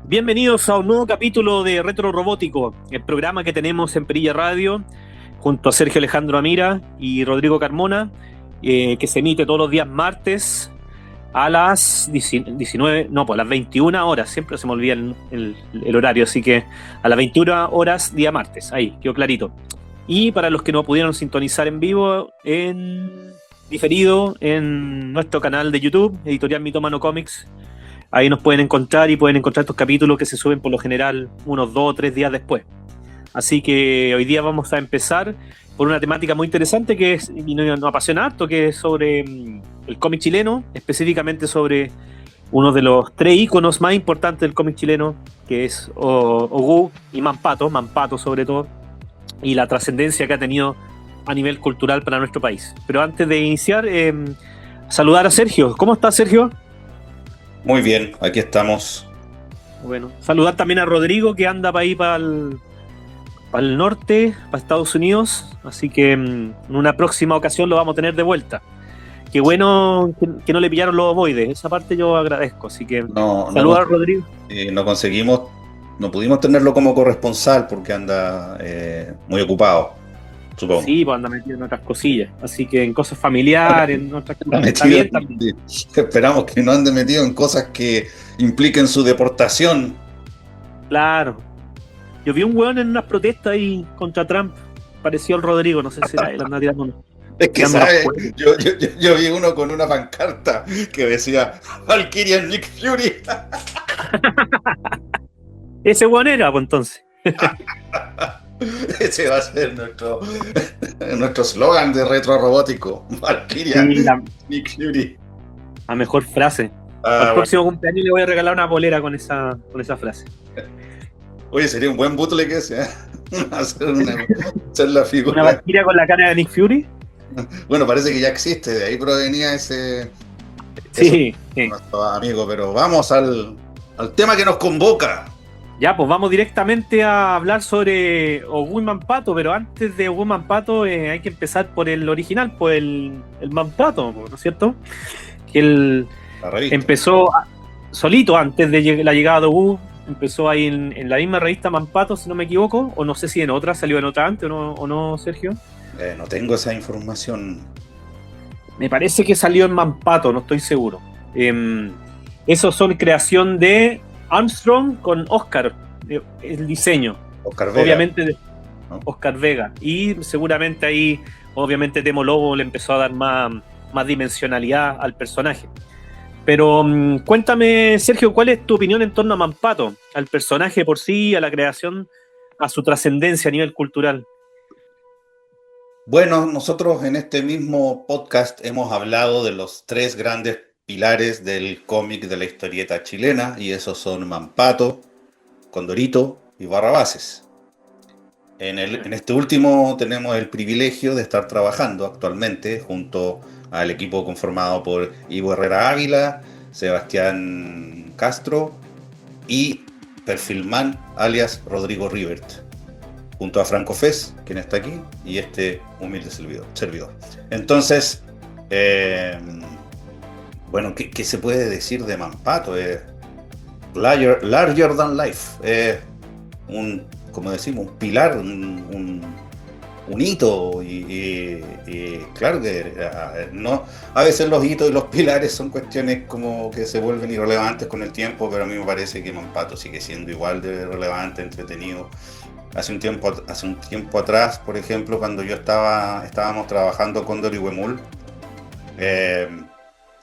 Bienvenidos a un nuevo capítulo de Retro Robótico, el programa que tenemos en Perilla Radio, junto a Sergio Alejandro Amira y Rodrigo Carmona, que se emite todos los días martes a las 19, no, pues a las 21 horas, siempre se me olvida el horario, así que a las 21 horas día martes, ahí, quedó clarito. Y para los que no pudieron sintonizar en vivo, en diferido, en nuestro canal de YouTube, Editorial Mitómano Comics. Ahí nos pueden encontrar y pueden encontrar estos capítulos que se suben por lo general unos 2 o 3 días después. Así que hoy día vamos a empezar por una temática muy interesante que es, y nos apasiona harto, que es sobre el cómic chileno, específicamente sobre uno de los 3 íconos más importantes del cómic chileno, que es Ogú y Mampato sobre todo, y la trascendencia que ha tenido a nivel cultural para nuestro país. Pero antes de iniciar, saludar a Sergio. ¿Cómo estás, Sergio? Muy bien, aquí estamos. Bueno, saludar también a Rodrigo que anda para ahí para el norte, para Estados Unidos, así que en una próxima ocasión lo vamos a tener de vuelta. Qué bueno que no le pillaron los ovoides, esa parte yo agradezco, así que saludar a Rodrigo. No pudimos tenerlo como corresponsal porque anda muy ocupado, supongo. Sí, pues anda metido en otras cosillas, así que en cosas familiares, en otras cosas. Está bien también. Esperamos que no ande metido en cosas que impliquen su deportación. Claro. Yo vi un weón en unas protestas ahí contra Trump, pareció el Rodrigo, no sé si era él, anda tirando uno. Es que, ¿sabes? Yo vi uno con una pancarta que decía Valkyria Nick Fury. Ese weón era, pues entonces. Ese va a ser nuestro slogan de Retro Robótico. Valkyria Nick Fury. La mejor frase. Al próximo cumpleaños le voy a regalar una polera con esa frase. Oye, sería un buen bootleg ese, ¿eh? Hacer la figura. ¿Una Valkyria con la cara de Nick Fury? Bueno, parece que ya existe, de ahí provenía ese. Sí. Nuestro amigo, pero vamos al tema que nos convoca. Ya, pues vamos directamente a hablar sobre Ogú y Mampato, pero antes de Ogú y Mampato hay que empezar por el original, pues el Mampato, ¿no es cierto? Que él empezó solito antes de la llegada de Ogú, empezó ahí en la misma revista Mampato, si no me equivoco, o no sé si en otra, salió en otra antes o no, Sergio. No tengo esa información. Me parece que salió en Mampato, no estoy seguro. Esos son creación de Armstrong con Oscar, el diseño. Oscar Vega. Obviamente, ¿no? Oscar Vega. Y seguramente ahí, obviamente, Temo Lobo le empezó a dar más dimensionalidad al personaje. Pero cuéntame, Sergio, ¿cuál es tu opinión en torno a Mampato? Al personaje por sí, a la creación, a su trascendencia a nivel cultural. Bueno, nosotros en este mismo podcast hemos hablado de los 3 grandes pilares del cómic de la historieta chilena, y esos son Mampato, Condorito y Barrabases. En este último tenemos el privilegio de estar trabajando actualmente junto al equipo conformado por Ivo Herrera Ávila, Sebastián Castro y Perfilman alias Rodrigo Rivert, junto a Franco Fez, quien está aquí, y este humilde servidor. Entonces, bueno, ¿qué se puede decir de Mampato? Larger than life. Como decimos, un pilar, un hito. Y claro que no, a veces los hitos y los pilares son cuestiones como que se vuelven irrelevantes con el tiempo, pero a mí me parece que Mampato sigue siendo igual de relevante, entretenido. Hace un tiempo atrás, por ejemplo, cuando estábamos trabajando con Dori Huemul,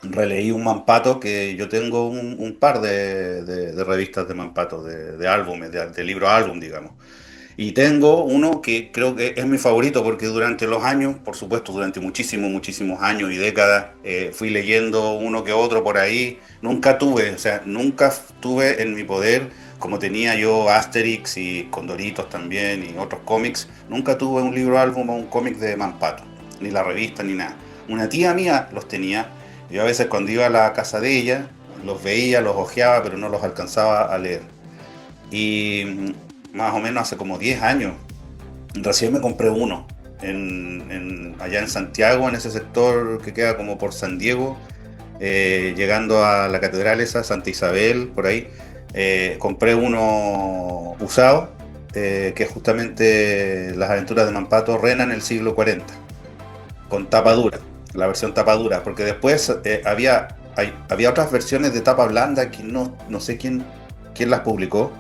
releí un Mampato, que yo tengo un par de revistas de Mampato, de álbumes, de libro álbum, digamos. Y tengo uno que creo que es mi favorito porque durante los años, por supuesto, durante muchísimos años y décadas, fui leyendo uno que otro por ahí. Nunca tuve en mi poder, como tenía yo Asterix y Condoritos también y otros cómics, nunca tuve un libro álbum o un cómic de Mampato, ni la revista ni nada. Una tía mía los tenía. Yo a veces cuando iba a la casa de ella, los veía, los hojeaba, pero no los alcanzaba a leer. Y más o menos hace como 10 años, recién me compré uno, allá en Santiago, en ese sector que queda como por San Diego, llegando a la catedral esa, Santa Isabel, por ahí. compré uno usado, que es justamente Las aventuras de Mampato Rena en el siglo 40, con tapa dura, la versión tapa dura, porque después había otras versiones de tapa blanda que no sé quién las publicó,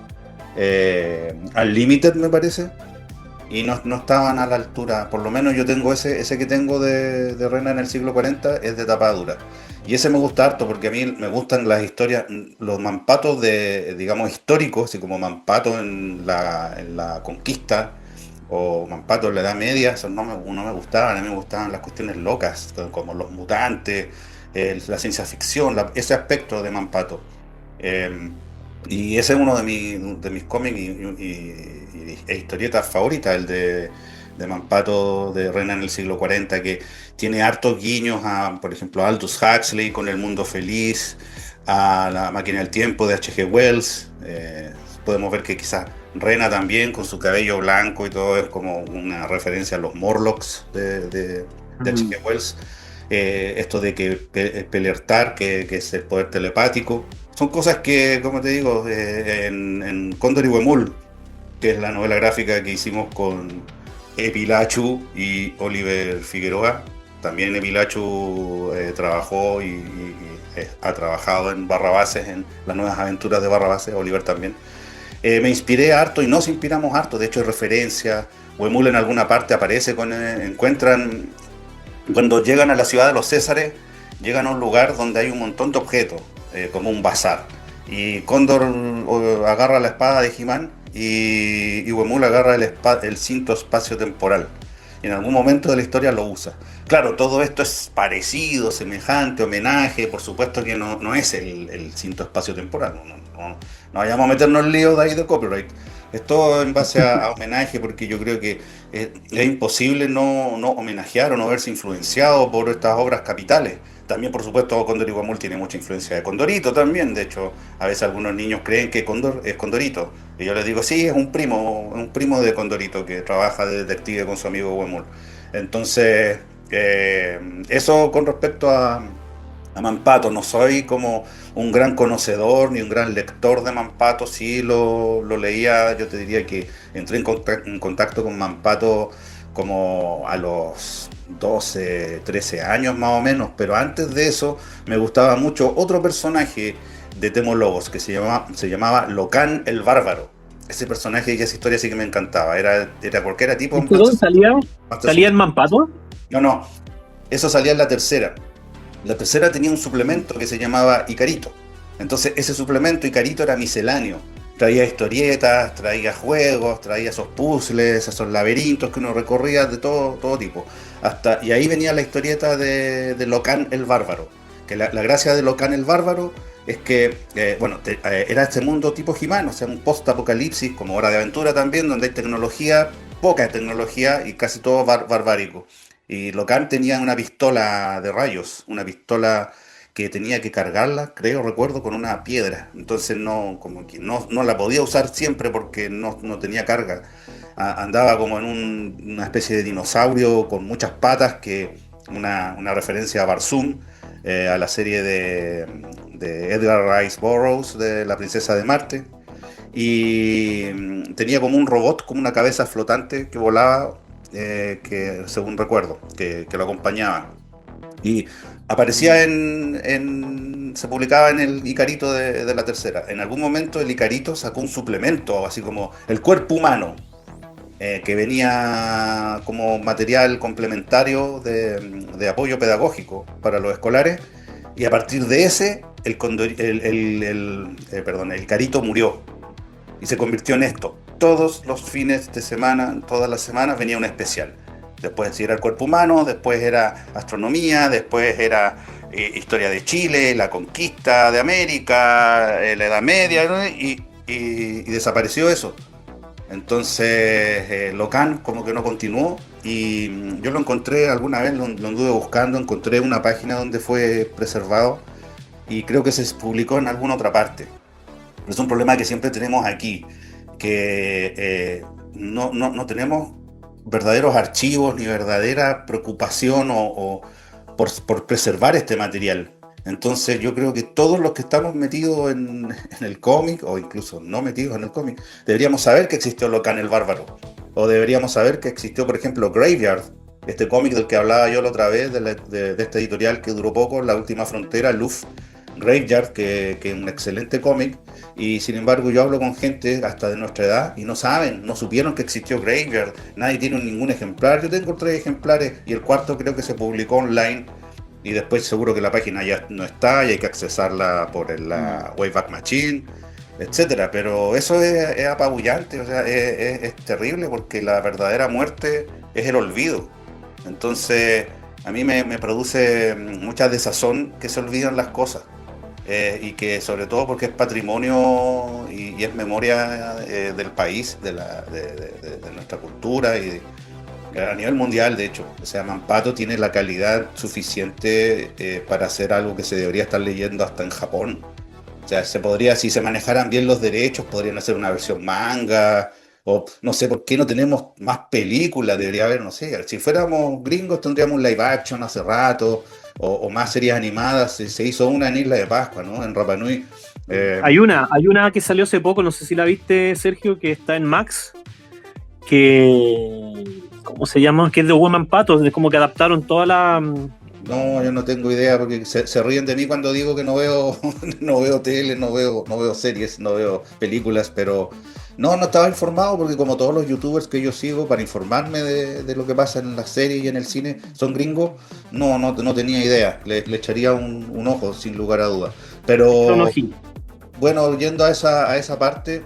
Unlimited me parece, y no estaban a la altura. Por lo menos yo tengo ese que tengo de Rena en el siglo 40 es de tapa dura. Y ese me gusta harto porque a mí me gustan las historias, los mampatos digamos, históricos, así como Mampato en la conquista o Mampato en la Edad Media, esos no me gustaban. A mí me gustaban las cuestiones locas, como los mutantes, la ciencia ficción, ese aspecto de Mampato. Eh, y ese es uno de mis cómics e historietas favoritas, el de Mampato de Reina en el siglo 40, que tiene hartos guiños a, por ejemplo, a Aldous Huxley con El Mundo Feliz, a La Máquina del Tiempo de H.G. Wells. Podemos ver que quizás Rena también, con su cabello blanco y todo, es como una referencia a los Morlocks de H.G. Wells. Esto de que Pelertar, que es el poder telepático. Son cosas que, como te digo, en Cóndor y Huemul, que es la novela gráfica que hicimos con Epilachu y Oliver Figueroa. También Epilachu trabajó y ha trabajado en Barrabases, en las nuevas aventuras de Barrabases, Oliver también. Me inspiré harto y nos inspiramos harto, de hecho hay referencias. Huemul en alguna parte aparece, encuentran, cuando llegan a la ciudad de los Césares, llegan a un lugar donde hay un montón de objetos, como un bazar. Y Cóndor agarra la espada de He-Man y Huemul agarra el cinto espacio-temporal. Y en algún momento de la historia lo usa. Claro, todo esto es parecido, semejante, homenaje. Por supuesto que no es el cinto espacio-temporal. No vayamos a meternos en líos de ahí de copyright. Es todo en base a homenaje, porque yo creo que es imposible no homenajear o no verse influenciado por estas obras capitales. También, por supuesto, Cóndor y Guamul tiene mucha influencia de Condorito también. De hecho, a veces algunos niños creen que Cóndor es Condorito. Y yo les digo, sí, es un primo de Condorito que trabaja de detective con su amigo Guamul. Entonces, eso con respecto a Mampato. No soy como un gran conocedor ni un gran lector de Mampato. Sí lo leía, yo te diría que entré en contacto con Mampato como a los 12, 13 años más o menos, pero antes de eso me gustaba mucho otro personaje de Temo Lobos que se llamaba Locan el Bárbaro. Ese personaje y esa historia sí que me encantaba. Era porque era tipo ¿Este dónde salía? ¿Salía en Mampato? No, eso salía en la tercera. La tercera tenía un suplemento que se llamaba Icarito. Entonces ese suplemento Icarito era misceláneo. Traía historietas, traía juegos, traía esos puzzles, esos laberintos que uno recorría de todo tipo. Y ahí venía la historieta de Locan el Bárbaro. Que la gracia de Locan el Bárbaro es que, era este mundo tipo He-Man, o sea, un post-apocalipsis, como Hora de Aventura también, donde hay tecnología, poca tecnología y casi todo barbárico. Y Locan tenía una pistola de rayos, una pistola que tenía que cargarla, recuerdo, con una piedra. Entonces como que no la podía usar siempre porque no tenía carga. Andaba como en una especie de dinosaurio con muchas patas, una referencia a Barzoom, a la serie de Edgar Rice Burroughs, de La Princesa de Marte. Y tenía como un robot, como una cabeza flotante que volaba, que según recuerdo, que lo acompañaba. Y aparecía se publicaba en el Icarito de la tercera. En algún momento el Icarito sacó un suplemento, así como el cuerpo humano, que venía como material complementario de apoyo pedagógico para los escolares. Y a partir de ese, el Icarito murió y se convirtió en esto. Todos los fines de semana, todas las semanas venía un especial. Después sí era el cuerpo humano, después era astronomía, después era historia de Chile, la conquista de América, la Edad Media, ¿no? y desapareció eso. Entonces Locan como que no continuó y yo lo encontré alguna vez, lo anduve buscando, encontré una página donde fue preservado y creo que se publicó en alguna otra parte. Pero es un problema que siempre tenemos aquí, que no tenemos verdaderos archivos ni verdadera preocupación por preservar este material. Entonces yo creo que todos los que estamos metidos en el cómic, o incluso no metidos en el cómic, deberíamos saber que existió Locan el Bárbaro. O deberíamos saber que existió, por ejemplo, Graveyard, este cómic del que hablaba yo la otra vez, de esta editorial que duró poco, La Última Frontera, Luft. Graveyard, que es un excelente cómic, y sin embargo yo hablo con gente hasta de nuestra edad y no saben, no supieron que existió Graveyard, nadie tiene ningún ejemplar. Yo tengo 3 ejemplares y el cuarto creo que se publicó online, y después seguro que la página ya no está y hay que accesarla por la Wayback Machine, etcétera. Pero eso es apabullante, o sea, es terrible, porque la verdadera muerte es el olvido. Entonces a mí me produce mucha desazón que se olvidan las cosas. Y que sobre todo porque es patrimonio y es memoria del país, de nuestra cultura y a nivel mundial, de hecho. O sea, Mampato tiene la calidad suficiente para hacer algo que se debería estar leyendo hasta en Japón. O sea, si se manejaran bien los derechos, podrían hacer una versión manga, o no sé por qué no tenemos más películas, debería haber, no sé, si fuéramos gringos tendríamos un live action hace rato, o más series animadas. Se hizo una en Isla de Pascua, ¿no? En Rapa Nui. Hay una que salió hace poco, no sé si la viste, Sergio, que está en Max, que... ¿Cómo se llama? Que es de Woman Pato, es como que adaptaron toda la... No, yo no tengo idea, porque se ríen de mí cuando digo que no veo tele, no veo series, no veo películas, pero no estaba informado, porque como todos los youtubers que yo sigo para informarme de lo que pasa en las series y en el cine son gringos, no tenía idea, le echaría un ojo sin lugar a dudas. Pero bueno, yendo a esa parte,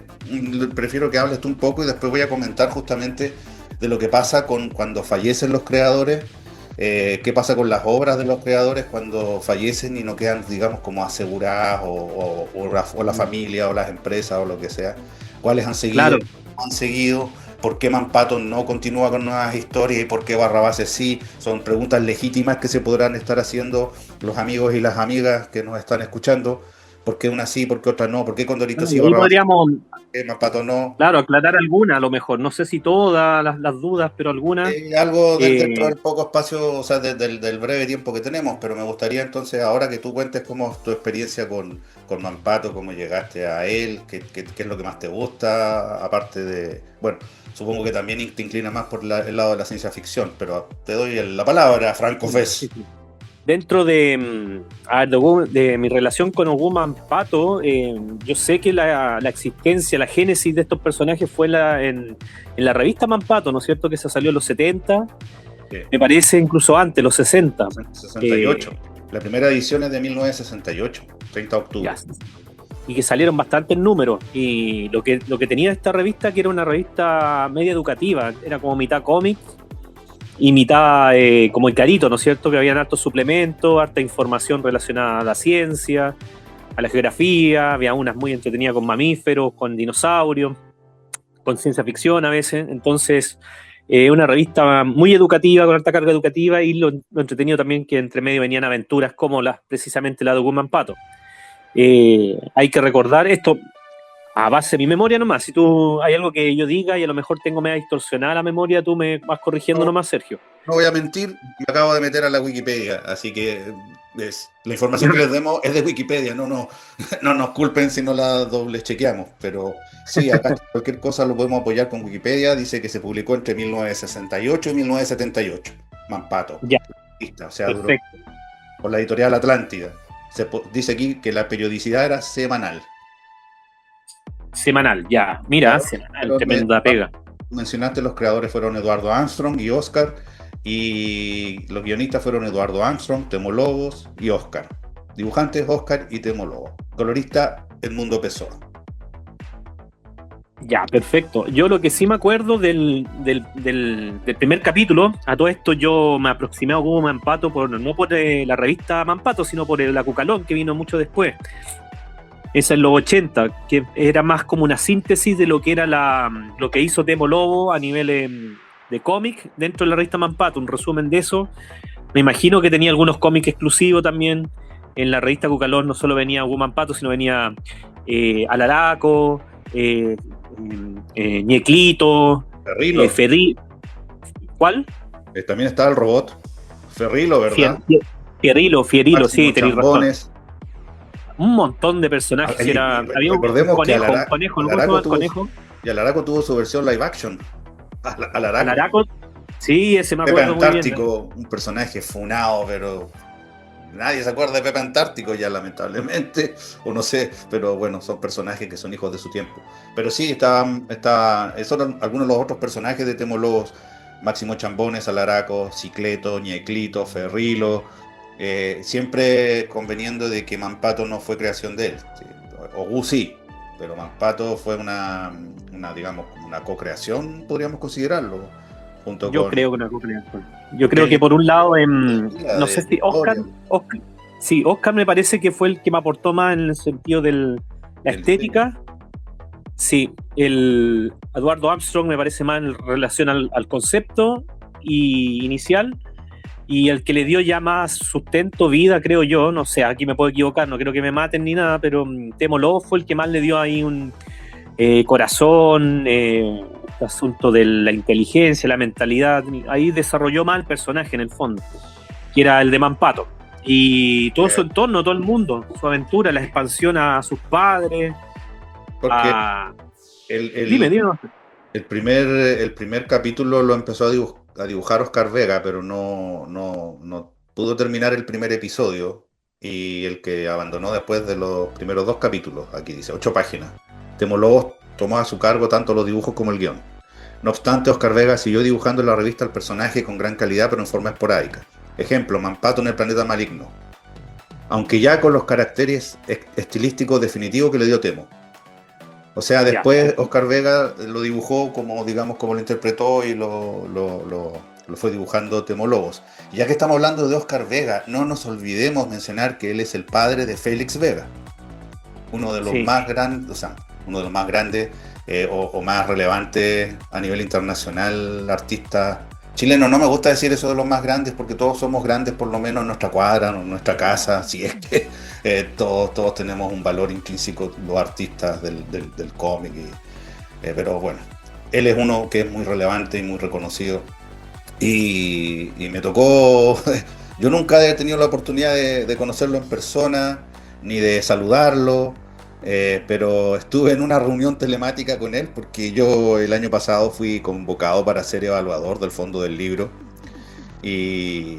prefiero que hables tú un poco y después voy a comentar justamente de lo que pasa cuando fallecen los creadores. ¿Qué pasa con las obras de los creadores cuando fallecen y no quedan, digamos, como aseguradas, o la familia o las empresas o lo que sea? ¿Cuáles han seguido? Claro. ¿Han seguido? ¿Por qué Mampato no continúa con nuevas historias y por qué Barrabases sí? Son preguntas legítimas que se podrán estar haciendo los amigos y las amigas que nos están escuchando. ¿Por qué una sí, por qué otra no? ¿Por qué Condorito sí, Barrabases podríamos, Mampato no? claro, aclarar alguna a lo mejor. No sé si todas las dudas, pero algunas. Algo dentro del poco espacio, o sea, del breve tiempo que tenemos, pero me gustaría entonces ahora que tú cuentes cómo es tu experiencia con Mampato, cómo llegaste a él, qué es lo que más te gusta, aparte de, bueno, supongo que también te inclina más por el lado de la ciencia ficción, pero te doy la palabra, Franco Fez. Dentro de mi relación con Woman Pato, yo sé que la existencia, la génesis de estos personajes fue en la revista Mampato, ¿no es cierto? Que se salió en los 70, sí. Me parece incluso antes, los 60. 68. La primera edición es de 1968, 30 de octubre. Ya. Y que salieron bastantes números. Y lo que tenía esta revista, que era una revista media educativa, era como mitad cómic y mitad como el Carito, ¿no es cierto? Que habían hartos suplementos, harta información relacionada a la ciencia, a la geografía, había unas muy entretenidas con mamíferos, con dinosaurios, con ciencia ficción a veces. Entonces, una revista muy educativa, con alta carga educativa, y lo entretenido también que entre medio venían aventuras como precisamente la de Woman Pato. Hay que recordar esto a base de mi memoria nomás. Si tú hay algo que yo diga y a lo mejor tengo media distorsionada la memoria, tú me vas corrigiendo nomás, Sergio. No voy a mentir, me acabo de meter a la Wikipedia, así que la información que les demos es de Wikipedia, no nos culpen si no la doble chequeamos, pero sí, acá cualquier cosa lo podemos apoyar con Wikipedia. Dice que se publicó entre 1968 y 1978, Mampato. Ya. O sea, duró por la editorial Atlántida. Dice aquí que la periodicidad era semanal. Semanal, ya. Mira, claro, semanal, tremenda pega. Mencionaste, los creadores fueron Eduardo Armstrong y Oscar, y los guionistas fueron Eduardo Armstrong, Temo Lobos y Oscar. Dibujantes, Oscar y Temo Lobos. Colorista, Edmundo Pessoa. Ya, perfecto. Yo lo que sí me acuerdo del primer capítulo, a todo esto yo me aproximé a como Mampato no por la revista Mampato, sino por la Cucalón, que vino mucho después. Esa en los 80, que era más como una síntesis de lo que era lo que hizo Temo Lobo a nivel de cómic dentro de la revista Mampato, un resumen de eso. Me imagino que tenía algunos cómics exclusivos también. En la revista Cucalón no solo venía Woman Pato, sino venía Alaraco, Ñeclito, Ferrilo. ¿Cuál? También estaba el robot Ferrilo, ¿verdad? Fierilo, sí, tenéis razón. un montón de personajes. Había un Recordemos que conejo. Y Alaraco tuvo su versión live action. Alaraco, sí, ese me Pepe acuerdo muy bien. Antártico, un personaje funado, pero nadie se acuerda de Pepe Antártico ya, lamentablemente, o no sé, pero bueno, son personajes que son hijos de su tiempo. Pero sí, esos eran algunos de los otros personajes de Temolobos: Máximo Chambones, Alaraco, Cicleto, Ñeclito, Ferrilo, siempre conveniendo de que Mampato no fue creación de él. ¿Sí? Ogú sí, pero Mampato fue digamos, una co-creación, podríamos considerarlo, junto Yo con... creo que una co-creación. Yo creo que por un lado, no sé si Oscar, sí, Oscar me parece que fue el que me aportó más en el sentido de la estética. Sí, el Eduardo Armstrong me parece más en relación al concepto inicial, y el que le dio ya más sustento, vida, creo yo, no sé, aquí me puedo equivocar, no creo que me maten ni nada, pero Temo Lobo fue el que más le dio ahí un corazón, este asunto de la inteligencia, la mentalidad, ahí desarrolló más el personaje en el fondo, que era el de Mampato, y todo su entorno, todo el mundo, su aventura, la expansión a sus padres. Porque Dime. El primer capítulo lo empezó a dibujar Oscar Vega, pero no pudo terminar el primer episodio, y el que abandonó después de los primeros 2 capítulos, aquí dice 8 páginas. Temolobos tomó a su cargo tanto los dibujos como el guión. No obstante, Oscar Vega siguió dibujando en la revista el personaje con gran calidad, pero en forma esporádica. Ejemplo, Mampato en el planeta maligno, aunque ya con los caracteres estilísticos definitivos que le dio Temo. O sea, después Oscar Vega lo dibujó como, digamos, como lo interpretó, y lo fue dibujando Temolobos. Y ya que estamos hablando de Oscar Vega, no nos olvidemos mencionar que él es el padre de Félix Vega, uno de los más grandes, o más relevantes a nivel internacional artistas chilenos. No me gusta decir eso de los más grandes, porque todos somos grandes, por lo menos en nuestra cuadra, en nuestra casa, si es que todos tenemos un valor intrínseco, los artistas del cómic, pero bueno, él es uno que es muy relevante y muy reconocido, y me tocó yo nunca he tenido la oportunidad de conocerlo en persona, ni de saludarlo, pero estuve en una reunión telemática con él, porque yo el año pasado fui convocado para ser evaluador del Fondo del Libro, y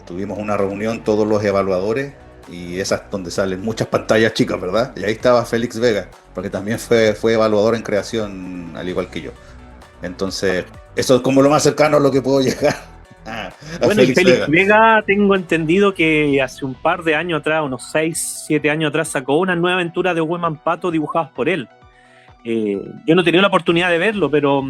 tuvimos una reunión todos los evaluadores, y esas donde salen muchas pantallas chicas, ¿verdad? Y ahí estaba Félix Vega, porque también fue evaluador en creación, al igual que yo. Entonces, eso es como lo más cercano a lo que puedo llegar. Bueno, y Félix Vega, tengo entendido que hace un par de años atrás, unos 6, 7 años atrás, sacó una nueva aventura de Mampato dibujadas por él. Yo no he tenido la oportunidad de verlo, pero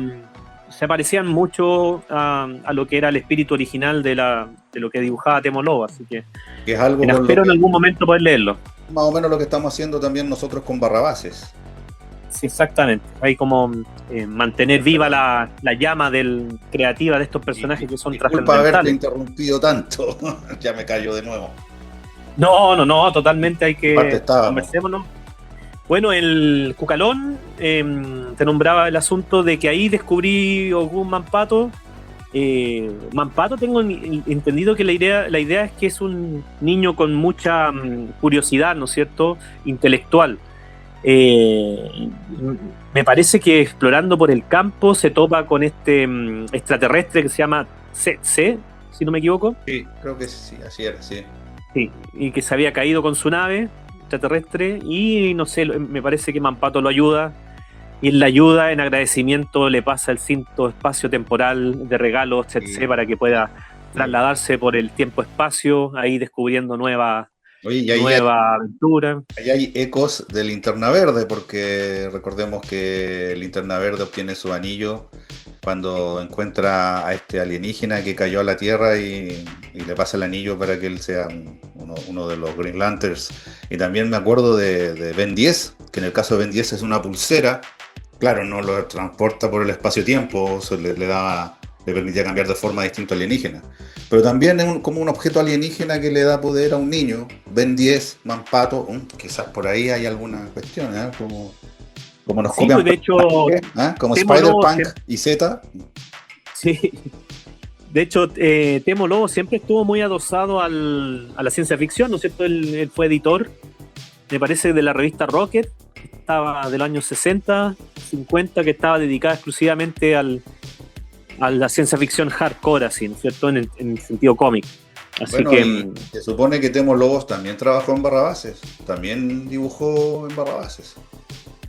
se parecían mucho a lo que era el espíritu original de lo que dibujaba Temo Lobo, así que es algo espero en algún momento poder leerlo. Más o menos lo que estamos haciendo también nosotros con Barrabases. Sí, exactamente. Hay como mantener viva la llama creativa de estos personajes que son trascendentales. Disculpa haberte interrumpido tanto. Ya me callo de nuevo. No, totalmente hay que conversémonos. Bueno, el Cucalón te nombraba el asunto de que ahí descubrí Ogún Mampato. Mampato, tengo entendido que la idea es que es un niño con mucha curiosidad, ¿no es cierto?, intelectual. Me parece que explorando por el campo se topa con este extraterrestre que se llama C, si no me equivoco. Sí, creo que sí, así era, sí. Sí, y que se había caído con su nave extraterrestre, y no sé, me parece que Mampato lo ayuda, y en la ayuda, en agradecimiento, le pasa el cinto espacio-temporal de regalo C, para que pueda trasladarse por el tiempo-espacio, ahí descubriendo nueva aventura. Ahí hay ecos de Linterna Verde, porque recordemos que Linterna Verde obtiene su anillo cuando encuentra a este alienígena que cayó a la Tierra, y le pasa el anillo para que él sea uno de los Green Lanterns. Y también me acuerdo de Ben 10, que en el caso de Ben 10 es una pulsera. Claro, no lo transporta por el espacio-tiempo, le permitía cambiar de forma distinta alienígena. Pero también es como un objeto alienígena que le da poder a un niño. Ben 10, Mampato, quizás por ahí hay alguna cuestión, como nos copian. De hecho, como Spider-Punk y Z. Sí. De hecho, Temo Lobo siempre estuvo muy adosado a la ciencia ficción, ¿no es cierto? Él fue editor, me parece, de la revista Rocket, que estaba de los años 60, 50, que estaba dedicada exclusivamente a la ciencia ficción hardcore, así, ¿no es cierto? En el sentido cómic. Así Bueno, que y se supone que Temo Lobos también trabajó en Barrabases, también dibujó en Barrabases.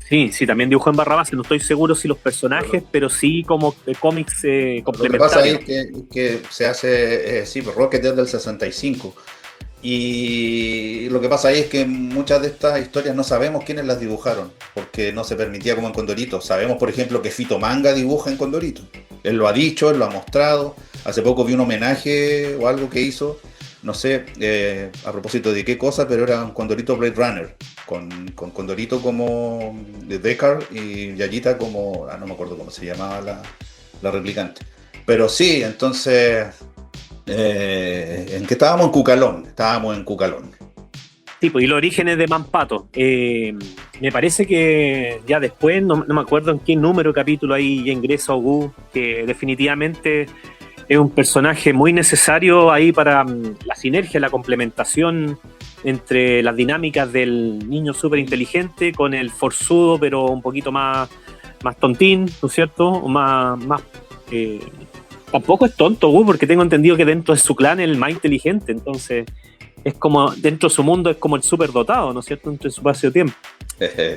sí, también dibujó en Barrabás, no estoy seguro si los personajes, pero sí como cómics Lo que pasa complementarios. es que se hace, sí, pues Rocket es del 65. Y lo que pasa ahí es que muchas de estas historias no sabemos quiénes las dibujaron, porque no se permitía como en Condorito. Sabemos, por ejemplo, que Fito Manga dibuja en Condorito. Él lo ha dicho, él lo ha mostrado. Hace poco vi un homenaje o algo que hizo, no sé a propósito de qué cosa, pero era un Condorito Blade Runner, con Condorito como de Deckard y Yayita como, no me acuerdo cómo se llamaba la replicante. Pero sí, entonces... ¿en qué estábamos? Estábamos en Cucalón. Sí, pues, y los orígenes de Mampato. Me parece que ya después, no me acuerdo en qué número de capítulo ahí ya ingresa Ogu, que definitivamente es un personaje muy necesario ahí para la sinergia, la complementación entre las dinámicas del niño súper inteligente con el forzudo, pero un poquito más tontín, ¿no es cierto? O más tampoco es tonto, porque tengo entendido que dentro de su clan es el más inteligente, entonces es como, dentro de su mundo es como el súper dotado, ¿no es cierto? Dentro de su espacio-tiempo.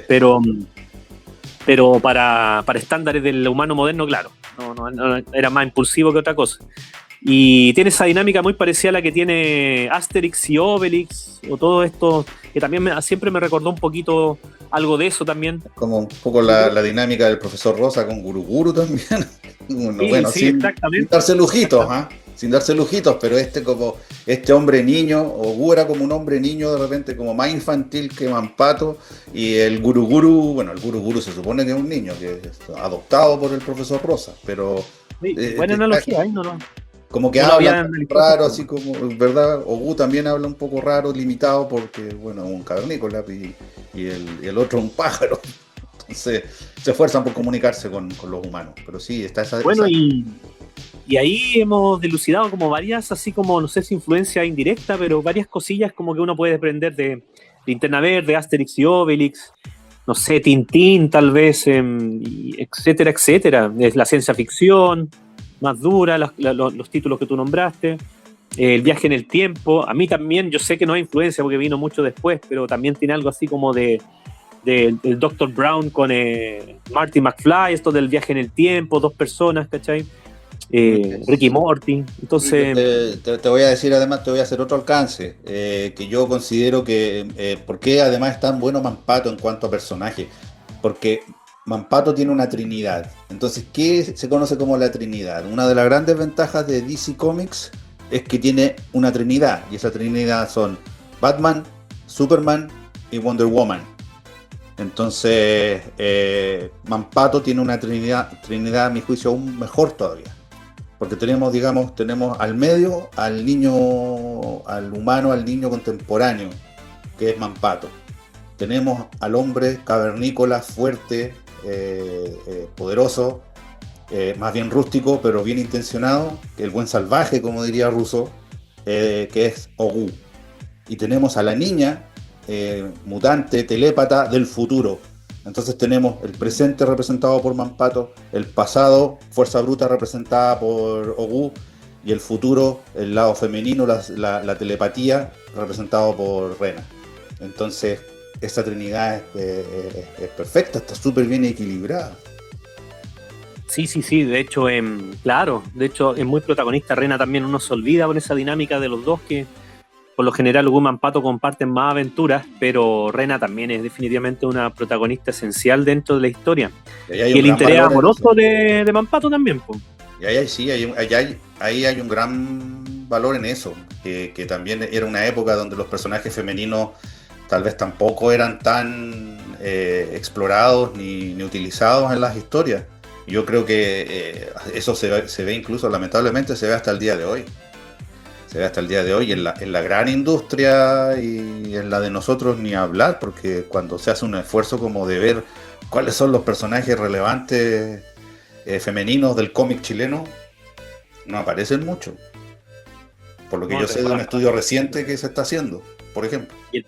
Pero para estándares del humano moderno, claro, no, era más impulsivo que otra cosa. Y tiene esa dinámica muy parecida a la que tiene Asterix y Obelix, o todo esto, que también siempre me recordó un poquito algo de eso también. Como un poco la dinámica del profesor Rosa con Guruguru también. Bueno, Sí, bueno, sí, exactamente. sin darse lujitos, sin darse lujitos, pero como este hombre niño, Ogu era como un hombre niño de repente, como más infantil que Mampato, y el Guruguru, bueno, el Guruguru se supone que es un niño, que es adoptado por el profesor Rosa, pero Sí, buena analogía, ¿eh? como que no habla raro, así como, ¿verdad? Ogu también habla un poco raro, limitado, porque, bueno, un cavernícola y el otro un pájaro. Entonces, se esfuerzan por comunicarse con los humanos. Pero sí, está esa... Bueno, y ahí hemos dilucidado como varias, así como, no sé si influencia indirecta, pero varias cosillas como que uno puede aprender de Linterna Verde, Asterix y Obelix, no sé, Tintín tal vez, etcétera, etcétera. Es la ciencia ficción más dura, los títulos que tú nombraste, el viaje en el tiempo. A mí también, yo sé que no hay influencia porque vino mucho después, pero también tiene algo así como del Dr. Brown con Marty McFly, esto del viaje en el tiempo, dos personas, ¿cachai? Ricky Morty. Entonces, te voy a decir, además, te voy a hacer otro alcance, que yo considero que, ¿por qué además es tan bueno Mampato en cuanto a personaje? Porque Mampato tiene una trinidad. Entonces, ¿qué se conoce como la trinidad? Una de las grandes ventajas de DC Comics es que tiene una trinidad, y esa trinidad son Batman, Superman y Wonder Woman. Entonces, Mampato tiene una trinidad, a mi juicio, aún mejor todavía. Porque tenemos al medio al niño, al humano, al niño contemporáneo, que es Mampato. Tenemos al hombre cavernícola, fuerte, poderoso, más bien rústico, pero bien intencionado, el buen salvaje, como diría Rousseau, que es Ogu. Y tenemos a la niña, mutante, telépata del futuro. Entonces tenemos el presente representado por Mampato, el pasado, fuerza bruta representada por Ogu, y el futuro, el lado femenino, la telepatía, representado por Rena. Entonces, esa trinidad es perfecta, está súper bien equilibrada. sí, de hecho, claro, de hecho es muy protagonista. Rena también, uno se olvida con esa dinámica de los dos, que por lo general Ogu y Mampato comparten más aventuras, pero Rena también es definitivamente una protagonista esencial dentro de la historia. Y el interés amoroso de Mampato también, pues. Y ahí hay un gran valor en eso, que también era una época donde los personajes femeninos tal vez tampoco eran tan explorados ni utilizados en las historias. Yo creo que eso se ve incluso, lamentablemente, se ve hasta el día de hoy. Se ve hasta el día de hoy en la gran industria y en la de nosotros ni hablar, porque cuando se hace un esfuerzo como de ver cuáles son los personajes relevantes femeninos del cómic chileno, no aparecen mucho. Por lo que No, yo sé de un estudio reciente que se está haciendo, por ejemplo. Y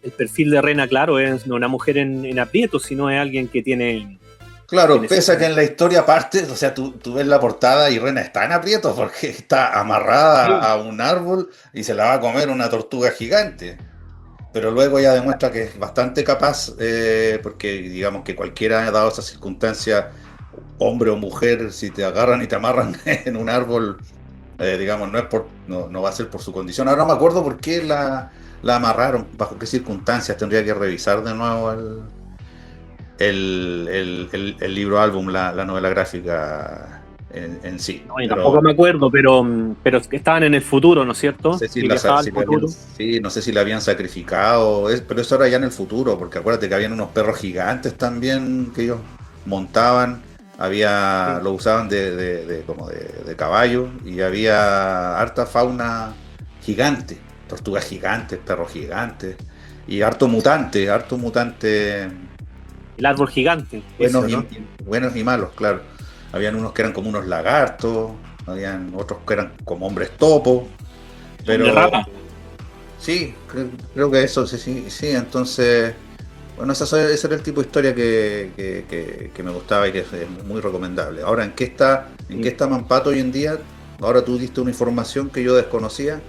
el perfil de Rena, claro, es no una mujer en aprietos, sino es alguien que tiene... Claro, pese a que en la historia aparte, o sea, tú ves la portada y Rena está en aprietos porque está amarrada Sí. a un árbol y se la va a comer una tortuga gigante. Pero luego ella demuestra que es bastante capaz, porque digamos que cualquiera, dado esas circunstancias, hombre o mujer, si te agarran y te amarran en un árbol, digamos, no va a ser por su condición. Ahora no me acuerdo por qué la amarraron, bajo qué circunstancias, tendría que revisar de nuevo el libro álbum, la novela gráfica en sí. No, y Pero tampoco me acuerdo, pero que estaban en el futuro, ¿no es no cierto? sé si, Que viajaba al si le habían, futuro. sí, no sé si la habían sacrificado, pero eso era ya en el futuro, porque acuérdate que habían unos perros gigantes también que ellos montaban, Sí. lo usaban como de caballo, y había harta fauna gigante, tortugas gigantes, perros gigantes, y harto mutante El árbol gigante, buenos eso, ¿no? buenos y malos, claro. Habían unos que eran como unos lagartos, habían otros que eran como hombres topo, Hombre pero rata. sí, creo que eso, sí, entonces, bueno, ese era el tipo de historia que me gustaba y que es muy recomendable. Ahora, en qué Sí. está Mampato hoy en día? Ahora tú diste una información que yo desconocía,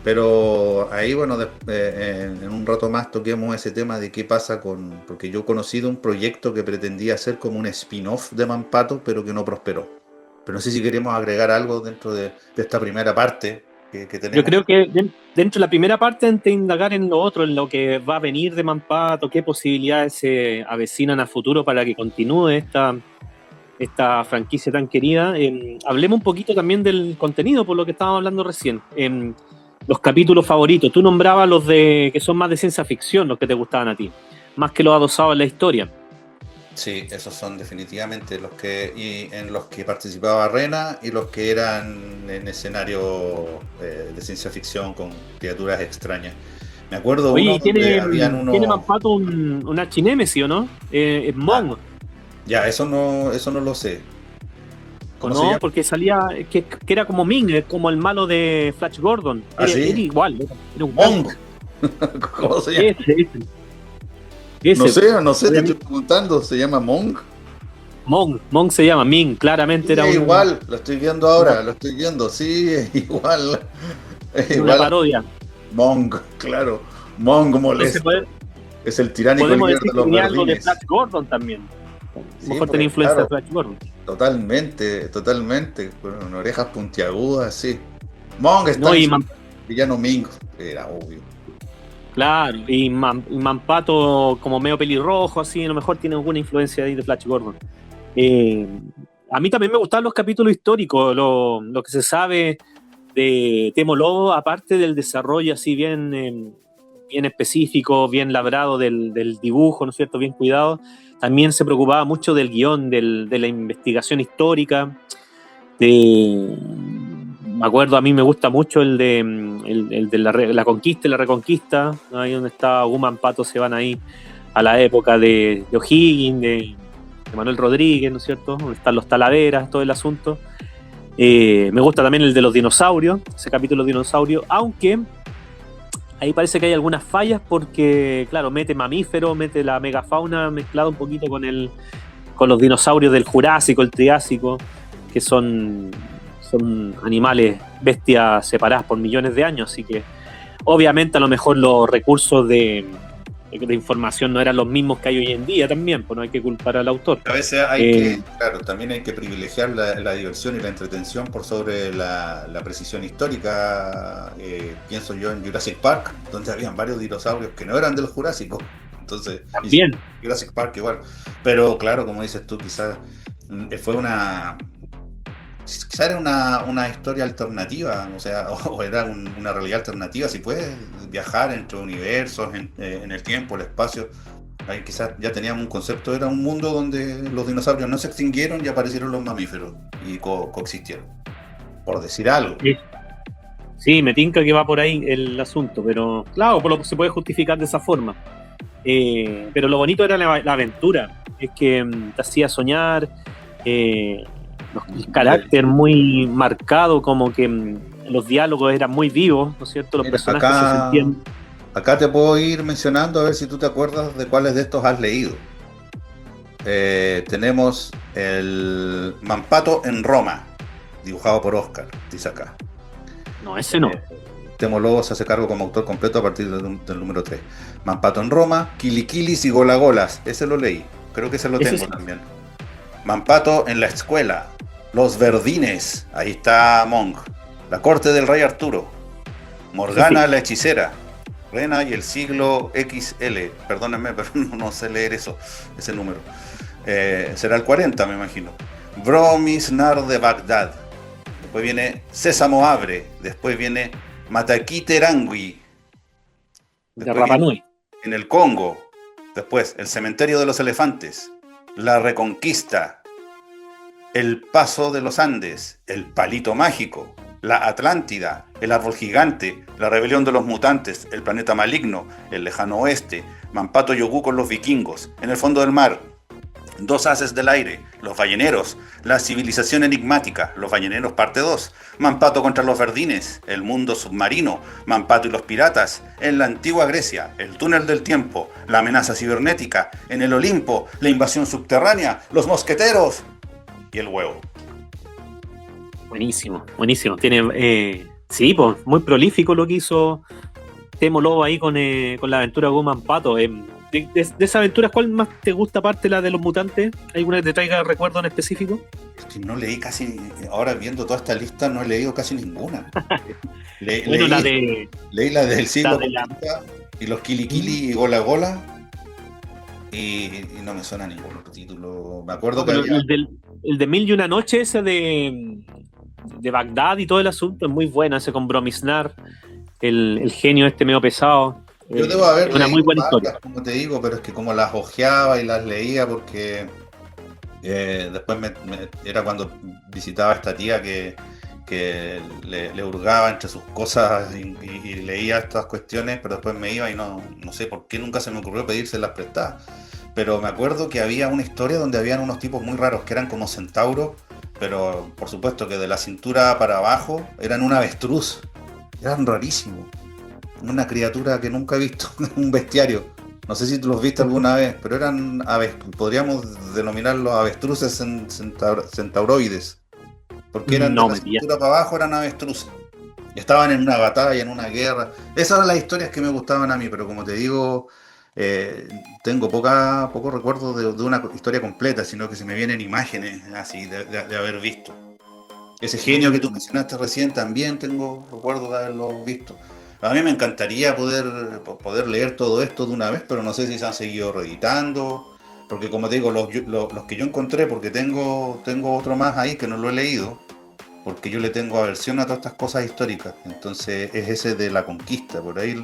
pero ahí, bueno, en un rato más toquemos ese tema de qué pasa porque yo he conocido un proyecto que pretendía hacer como un spin-off de Mampato, pero que no prosperó. Pero no sé si queremos agregar algo dentro de esta primera parte que Yo tenemos. creo que dentro de la primera parte, antes de indagar en lo otro, en lo que va a venir de Mampato, qué posibilidades se avecinan a futuro para que continúe esta franquicia tan querida, hablemos un poquito también del contenido, por lo que estábamos hablando recién. Los capítulos favoritos, tú nombrabas los que son más de ciencia ficción, los que te gustaban a ti, más que los adosados en la historia. Sí, esos son definitivamente en los que participaba Rena y los que eran en escenario de ciencia ficción con criaturas extrañas. Me acuerdo Oye, uno ¿y donde habían tiene unos... Mampato un archinémesis, ¿o no? Es Ah, Mong, ya, eso no lo sé. ¿o ¿Cómo se no? llama? Porque salía, que era como Ming, como el malo de Flash Gordon. Ah, Era sí, igual, era un Monk. calco. ¿Cómo se llama? Ese, No sé, te estoy obviamente. preguntando. ¿Se llama Monk? Mong se llama, Ming, claramente Sí, era es igual, lo estoy viendo una, ahora, lo estoy viendo, sí, es igual. Es una igual a parodia. Monk, claro. Monk Entonces molesto. Es el tiránico podemos líder decir de que los tenía algo de verdines. Flash Gordon también. A lo Sí, mejor tenía pues, influencia de claro, Flash Gordon. totalmente, con orejas puntiagudas, sí. Monk está No, en su villano Ming, era obvio. claro, y Mampato como medio pelirrojo, así, a lo mejor tiene alguna influencia ahí de Flash Gordon. Eh, a mí también me gustaban los capítulos históricos, lo que se sabe de Temo Lobo, aparte del desarrollo así bien específico, bien labrado del dibujo, ¿no es cierto?, bien cuidado, también se preocupaba mucho del guión, de la investigación histórica. Me acuerdo, a mí me gusta mucho el de la conquista y la reconquista, ¿no? Ahí donde está Guman Pato, se van ahí a la época de O'Higgins, de Manuel Rodríguez, ¿no es cierto? Donde están los Talaveras, todo el asunto. Me gusta también el de los dinosaurios, ese capítulo de dinosaurios, aunque ahí parece que hay algunas fallas porque, claro, mete mamíferos, mete la megafauna mezclada un poquito con los dinosaurios del Jurásico, el Triásico, que son animales, bestias separadas por millones de años, así que obviamente a lo mejor los recursos de información no eran los mismos que hay hoy en día también, pues no hay que culpar al autor. A veces claro, también hay que privilegiar la diversión y la entretención por sobre la precisión histórica. Pienso yo en Jurassic Park, donde habían varios dinosaurios que no eran del Jurásico. Entonces, También. Jurassic Park igual. Pero claro, como dices tú, quizás era una historia alternativa, o sea, o era una realidad alternativa. Si puedes viajar entre universos, en el tiempo, el espacio. Ahí quizás ya teníamos un concepto, era un mundo donde los dinosaurios no se extinguieron y aparecieron los mamíferos y coexistieron, por decir algo. Sí, me tinca que va por ahí el asunto, pero claro, se puede justificar de esa forma. Pero lo bonito era la aventura, es que te hacía soñar, el carácter muy marcado, como que los diálogos eran muy vivos, ¿no es cierto? Los Mira, personajes se sentían... acá te puedo ir mencionando a ver si tú te acuerdas de cuáles de estos has leído. Tenemos el Mampato en Roma, dibujado por Oscar, dice acá. No, ese no. Temo Lobo se hace cargo como autor completo a partir del número 3. Mampato en Roma, Kilikilis y Golagolas, ese lo leí, creo que ese lo tengo también. Mampato en la escuela, Los Verdines, ahí está Monk, La corte del rey Arturo, Morgana la hechicera, Rena y el siglo XL, perdónenme, pero no sé leer ese número. Será el 40, me imagino. Bromisnar de Bagdad. Después viene Sésamo Abre. Después viene Mataquiterangui. De Rapa Nui. En el Congo. Después, El cementerio de los elefantes. La Reconquista. El paso de los Andes. El palito mágico. La Atlántida. El árbol gigante. La rebelión de los mutantes. El planeta maligno. El lejano oeste. Mampato Yogú con los vikingos. En el fondo del mar. Dos haces del aire, los balleneros, la civilización enigmática, los balleneros parte 2, Mampato contra los verdines, el mundo submarino, Mampato y los piratas, en la antigua Grecia, el túnel del tiempo, la amenaza cibernética, en el Olimpo, la invasión subterránea, los mosqueteros y el huevo. Buenísimo, buenísimo. Tiene, sí, pues, muy prolífico lo que hizo Temo Lobo ahí con la aventura de Mampato. De esas aventuras, ¿cuál más te gusta aparte la de los mutantes? ¿Hay alguna que te traiga recuerdo en específico? Es que no leí casi, ahora viendo toda esta lista no he leído casi ninguna. Bueno, leí la del siglo y los Kilikili y Gola Gola y no me suena ningún otro título. Me acuerdo que había... el de Mil y una noche, ese de Bagdad y todo el asunto, es muy bueno, ese con Bromisnar, el genio este medio pesado. Yo debo haber una muy buena historia, como te digo, pero es que como las hojeaba y las leía porque después era cuando visitaba a esta tía que le hurgaba entre sus cosas y leía estas cuestiones, pero después me iba y no sé por qué nunca se me ocurrió pedírselas prestadas. Pero me acuerdo que había una historia donde habían unos tipos muy raros que eran como centauros, pero por supuesto que de la cintura para abajo eran un avestruz, eran rarísimos. Una criatura que nunca he visto, un bestiario. No sé si tú los viste alguna vez, pero eran podríamos denominarlos avestruces centauroides. Porque eran de la cintura para abajo, eran avestruces. Estaban en una batalla, en una guerra. Esas eran las historias que me gustaban a mí, pero como te digo, tengo poco recuerdo de una historia completa, sino que se me vienen imágenes así de haber visto. Ese genio que tú mencionaste recién también tengo recuerdo de haberlo visto. A mí me encantaría poder leer todo esto de una vez, pero no sé si se han seguido reeditando, porque como te digo, los que yo encontré, porque tengo otro más ahí que no lo he leído, porque yo le tengo aversión a todas estas cosas históricas. Entonces es ese de la conquista, por ahí,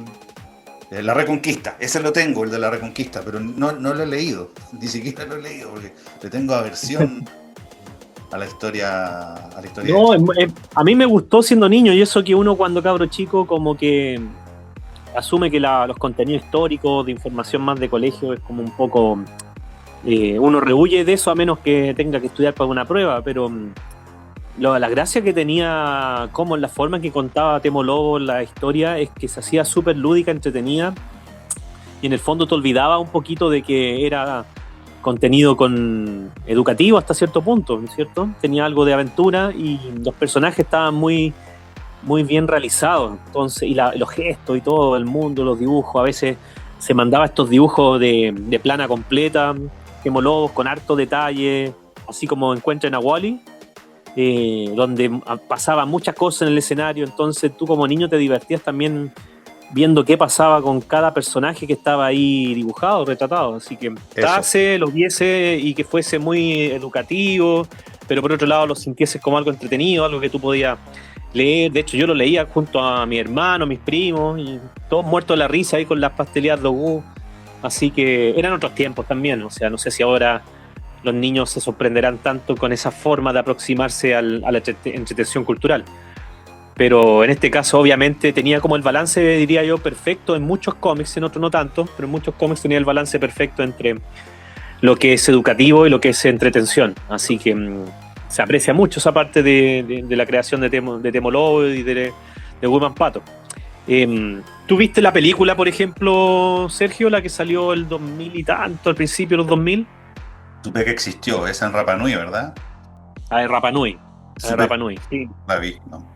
la reconquista, ese lo tengo, el de la reconquista, pero no lo he leído, ni siquiera lo he leído, porque le tengo aversión a la historia. No, a mí me gustó siendo niño, y eso que uno cuando cabro chico como que asume que los contenidos históricos de información más de colegio es como un poco uno rehuye de eso a menos que tenga que estudiar para una prueba, pero la gracia que tenía como en la forma en que contaba Temo Lobo la historia es que se hacía súper lúdica, entretenida, y en el fondo te olvidaba un poquito de que era contenido educativo hasta cierto punto, ¿no es cierto? Tenía algo de aventura y los personajes estaban muy, muy bien realizados, entonces, y los gestos y todo el mundo, los dibujos, a veces se mandaba estos dibujos de plana completa, Temo Lobos con harto detalle, así como encuentran a Wall-E, donde pasaban muchas cosas en el escenario, entonces tú como niño te divertías también viendo qué pasaba con cada personaje que estaba ahí dibujado, retratado, así que lo viese y que fuese muy educativo, pero por otro lado lo sintieses como algo entretenido, algo que tú podías leer. De hecho yo lo leía junto a mi hermano, mis primos, y todos muertos de la risa ahí con las pasteleadas Dogú, así que eran otros tiempos también, o sea, no sé si ahora los niños se sorprenderán tanto con esa forma de aproximarse a la entretención cultural. Pero en este caso obviamente tenía como el balance, diría yo, perfecto en muchos cómics, en otros no tanto, pero en muchos cómics tenía el balance perfecto entre lo que es educativo y lo que es entretención. Así que se aprecia mucho esa parte de la creación de Temo Lobo y de Woman Pato. ¿Tú viste la película, por ejemplo, Sergio, la que salió el 2000 y tanto, al principio de los 2000? Supe que existió, esa en Rapa Nui, ¿verdad? De Rapa Nui. Rapa Nui, sí. La vi, ¿no?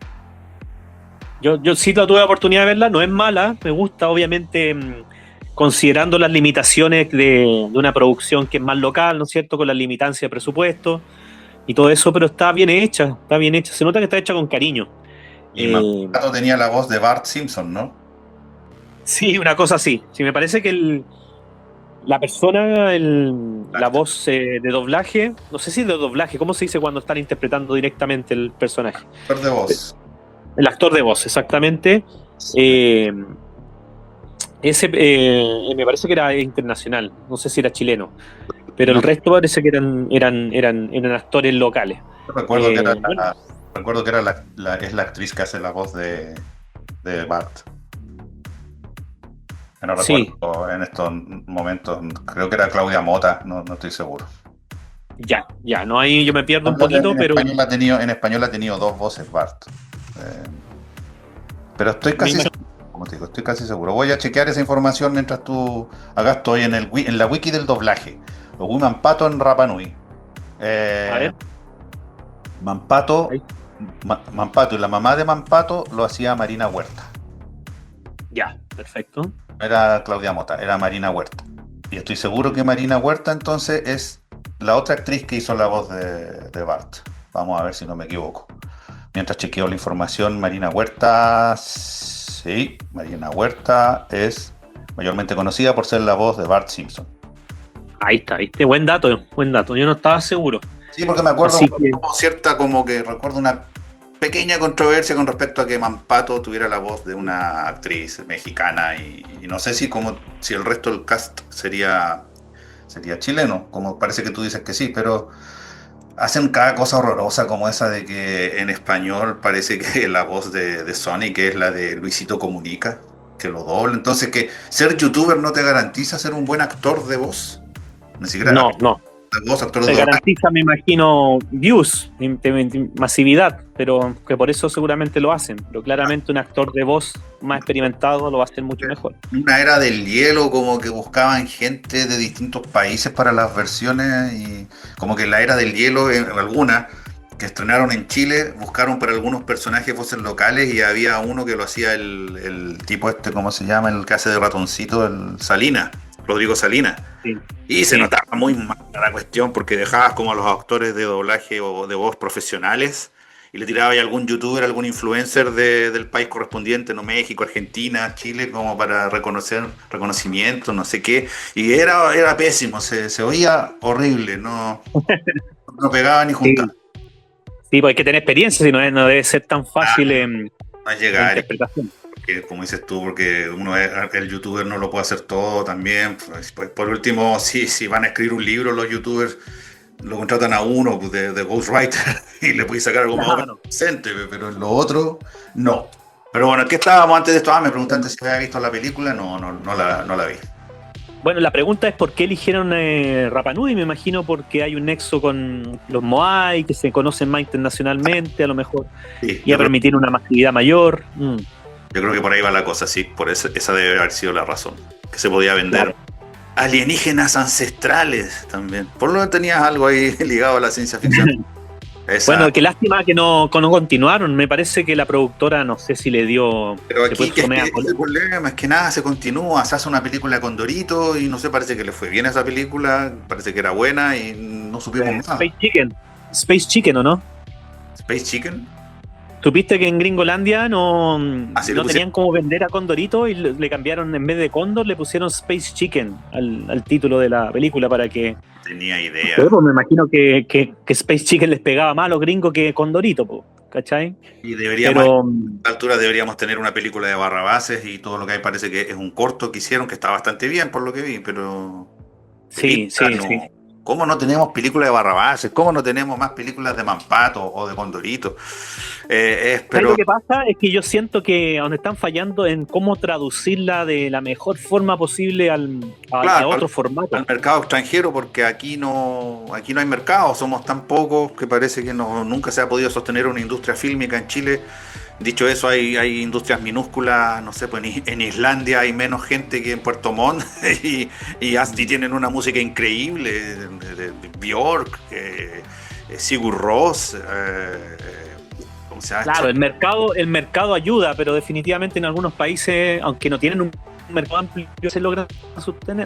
Yo sí tuve la oportunidad de verla, no es mala, me gusta, obviamente, considerando las limitaciones de una producción que es más local, ¿no es cierto?, con la limitancia de presupuesto y todo eso, pero está bien hecha, se nota que está hecha con cariño. Y Manpato tenía la voz de Bart Simpson, ¿no? Sí, una cosa así. Sí, me parece que la persona, la voz de doblaje, no sé si de doblaje, ¿cómo se dice cuando están interpretando directamente el personaje? Actor de voz. El actor de voz, exactamente. Ese me parece que era internacional, no sé si era chileno, pero el resto parece que eran actores locales. Recuerdo que es la actriz que hace la voz de Bart. No recuerdo en estos momentos, creo que era Claudia Mota, no estoy seguro. Ya, no, ahí yo me pierdo un poquito, pero... En español ha tenido dos voces Bart. Pero estoy casi seguro, como te digo, estoy casi seguro. Voy a chequear esa información mientras tú... Acá estoy en la wiki del doblaje. Manpato en Rapa Nui. A ver. Manpato y la mamá de Manpato lo hacía Marina Huerta. Ya, perfecto. No era Claudia Mota, era Marina Huerta. Y estoy seguro que Marina Huerta entonces es la otra actriz que hizo la voz de Bart. Vamos a ver si no me equivoco. Mientras chequeo la información, Marina Huerta... Sí, Marina Huerta es mayormente conocida por ser la voz de Bart Simpson. Ahí está, ¿viste? Buen dato. Yo no estaba seguro. Sí, porque me acuerdo recuerdo una pequeña controversia con respecto a que Manpato tuviera la voz de una actriz mexicana y no sé si el resto del cast sería chileno, como parece que tú dices que sí, pero hacen cada cosa horrorosa como esa de que en español parece que la voz de Sonic es la de Luisito Comunica, que lo doble. Entonces, que ser youtuber no te garantiza ser un buen actor de voz. Ni siquiera No. Voz, actor te de garantiza, me imagino, views, masividad, pero que por eso seguramente lo hacen. Pero claramente un actor de voz más experimentado lo va a hacer mucho mejor. Una era del hielo, como que buscaban gente de distintos países para las versiones, y como que en la era del hielo, en algunas que estrenaron en Chile, buscaron para algunos personajes voces locales y había uno que lo hacía el tipo ¿cómo se llama? El que hace de ratoncito, el Salinas, Rodrigo Salinas. Sí. Y se notaba muy mal la cuestión porque dejabas como a los actores de doblaje o de voz profesionales y le tiraba a algún youtuber, algún influencer del país correspondiente, no México, Argentina, Chile, como para reconocimiento, no sé qué. Y era pésimo, se oía horrible, no pegaba ni juntaba. Sí, pues hay que tener experiencia, si no debe ser tan fácil no llegar, la interpretación. Porque, como dices tú, porque el youtuber no lo puede hacer todo también. Pues, por último, si van a escribir un libro los youtubers, lo contratan a uno de ghostwriter y le puede sacar algo más decente, pero en lo otro, no. Pero bueno, ¿qué estábamos antes de esto? Me preguntaste si había visto la película. No la vi. Bueno, la pregunta es por qué eligieron Rapa Nui. Me imagino porque hay un nexo con los Moai, que se conocen más internacionalmente, a lo mejor, y a permitir una masividad mayor. Yo creo que por ahí va la cosa, sí, por esa debe haber sido la razón, que se podía vender. Claro. Alienígenas ancestrales también, por lo que tenías algo ahí ligado a la ciencia ficción. Bueno, qué lástima que no continuaron, me parece que la productora no sé si le dio... Pero aquí el problema es que nada, se continúa, se hace una película con Dorito y no sé, parece que le fue bien a esa película, parece que era buena y no supimos nada. Space Chicken, ¿o no? ¿Space Chicken? ¿Supiste que en Gringolandia no tenían cómo vender a Condorito y le cambiaron, en vez de Cóndor, le pusieron Space Chicken al título de la película para que... Tenía idea. Pues me imagino que Space Chicken les pegaba más a los gringos que Condorito, ¿cachai? Y a esta altura deberíamos tener una película de Barrabases y todo lo que hay parece que es un corto que hicieron, que está bastante bien por lo que vi, pero... Sí. ¿Cómo no tenemos películas de Barrabases? ¿Cómo no tenemos más películas de Mampato o de Condorito? Lo que pasa es que yo siento que donde están fallando en cómo traducirla de la mejor forma posible a otro formato. Al mercado extranjero, porque aquí no hay mercado, somos tan pocos que parece que nunca se ha podido sostener una industria fílmica en Chile. Dicho eso, hay industrias minúsculas, no sé, pues en Islandia hay menos gente que en Puerto Montt y tienen una música increíble, de Björk, Sigur Rós, ¿cómo se llama? Claro, el mercado ayuda, pero definitivamente en algunos países, aunque no tienen un mercado amplio, se logra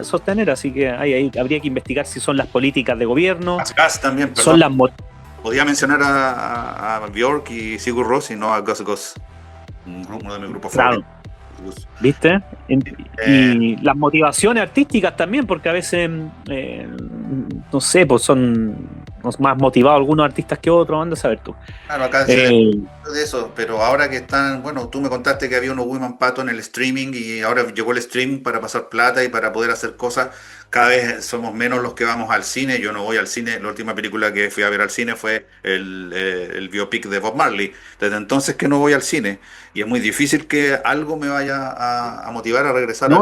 sostener, así que ahí habría que investigar si son las políticas de gobierno, Gas también, perdón. son las Podía mencionar a Björk y Sigur Rós y no a Gus Gus, uno de mis grupos favoritos. ¿Viste? Y las motivaciones artísticas también, porque a veces, no sé, pues son más motivados algunos artistas que otros, anda a saber tú. Claro, acá de eso, pero ahora que están, bueno, tú me contaste que había unos Mampato en el streaming y ahora llegó el streaming para pasar plata y para poder hacer cosas. Cada vez somos menos los que vamos al cine. Yo no voy al cine. La última película que fui a ver al cine fue el biopic de Bob Marley. Desde entonces que no voy al cine. Y es muy difícil que algo me vaya a motivar a regresar.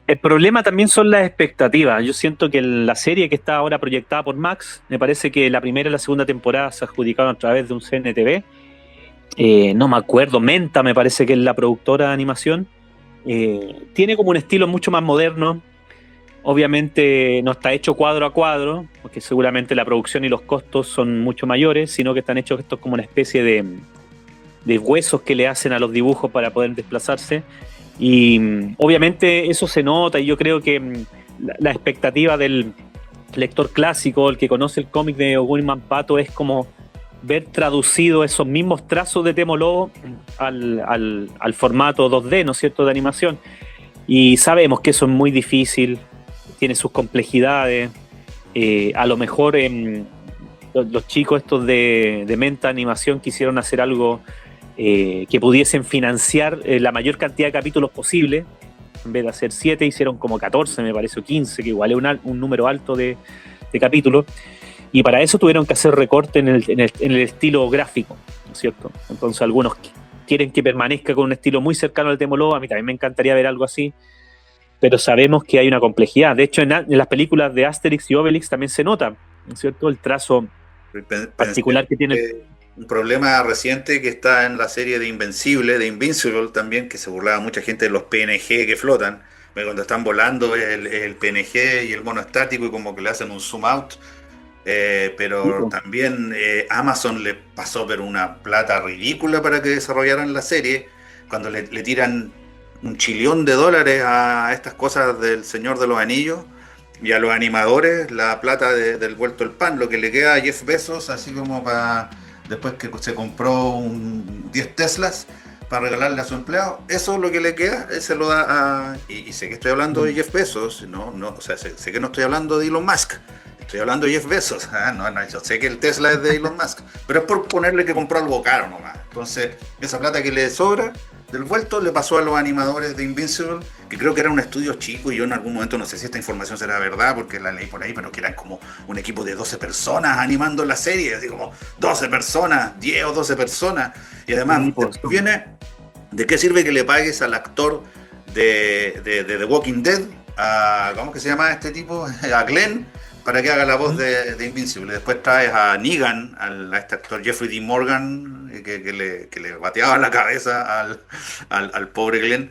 El problema también son las expectativas. Yo siento que la serie que está ahora proyectada por Max, me parece que la primera y la segunda temporada se adjudicaron a través de un CNTV. No me acuerdo, Menta me parece que es la productora de animación. Tiene como un estilo mucho más moderno. Obviamente no está hecho cuadro a cuadro, porque seguramente la producción y los costos son mucho mayores, sino que están hechos estos como una especie de huesos que le hacen a los dibujos para poder desplazarse. Y obviamente eso se nota, y yo creo que la expectativa del lector clásico, el que conoce el cómic de Ogún Mampato, es como ver traducido esos mismos trazos de Temo Lobo al formato 2D, ¿no es cierto?, de animación. Y sabemos que eso es muy difícil, tiene sus complejidades. A lo mejor los chicos estos de Menta Animación quisieron hacer algo que pudiesen financiar la mayor cantidad de capítulos posible. En vez de hacer 7, hicieron como 14, me parece, o 15, que igual es un número alto de capítulos. Y para eso tuvieron que hacer recorte en el estilo gráfico, ¿no es cierto? Entonces algunos quieren que permanezca con un estilo muy cercano al Temo Lobo. A mí también me encantaría ver algo así, pero sabemos que hay una complejidad. De hecho, en las películas de Asterix y Obelix también se nota, ¿no es cierto?, el trazo particular que tiene. Un problema reciente que está en la serie de Invincible también, que se burlaba mucha gente de los PNG que flotan, cuando están volando el PNG y el mono estático y como que le hacen un zoom out. Pero también Amazon le pasó por una plata ridícula para que desarrollaran la serie, cuando le tiran $1 chillón a estas cosas del Señor de los Anillos, y a los animadores la plata del vuelto el pan, lo que le queda a Jeff Bezos, así como para después que se compró 10 Teslas para regalarle a su empleado, eso es lo que le queda, se lo da y sé que estoy hablando de Jeff Bezos, o sea, sé que no estoy hablando de Elon Musk. Estoy hablando de Jeff Bezos. Yo sé que el Tesla es de Elon Musk, pero es por ponerle que compró algo caro nomás. Entonces, esa plata que le sobra del vuelto le pasó a los animadores de Invincible, que creo que era un estudio chico, y yo en algún momento no sé si esta información será verdad, porque la leí por ahí, pero que eran como un equipo de 12 personas animando la serie, así como 12 personas, 10 o 12 personas. Y además, viene, ¿de qué sirve que le pagues al actor de The Walking Dead, ¿cómo que se llama este tipo? A Glenn, para que haga la voz de Invincible? Después traes a Negan, a este actor Jeffrey D. Morgan, que le bateaba la cabeza al pobre Glenn,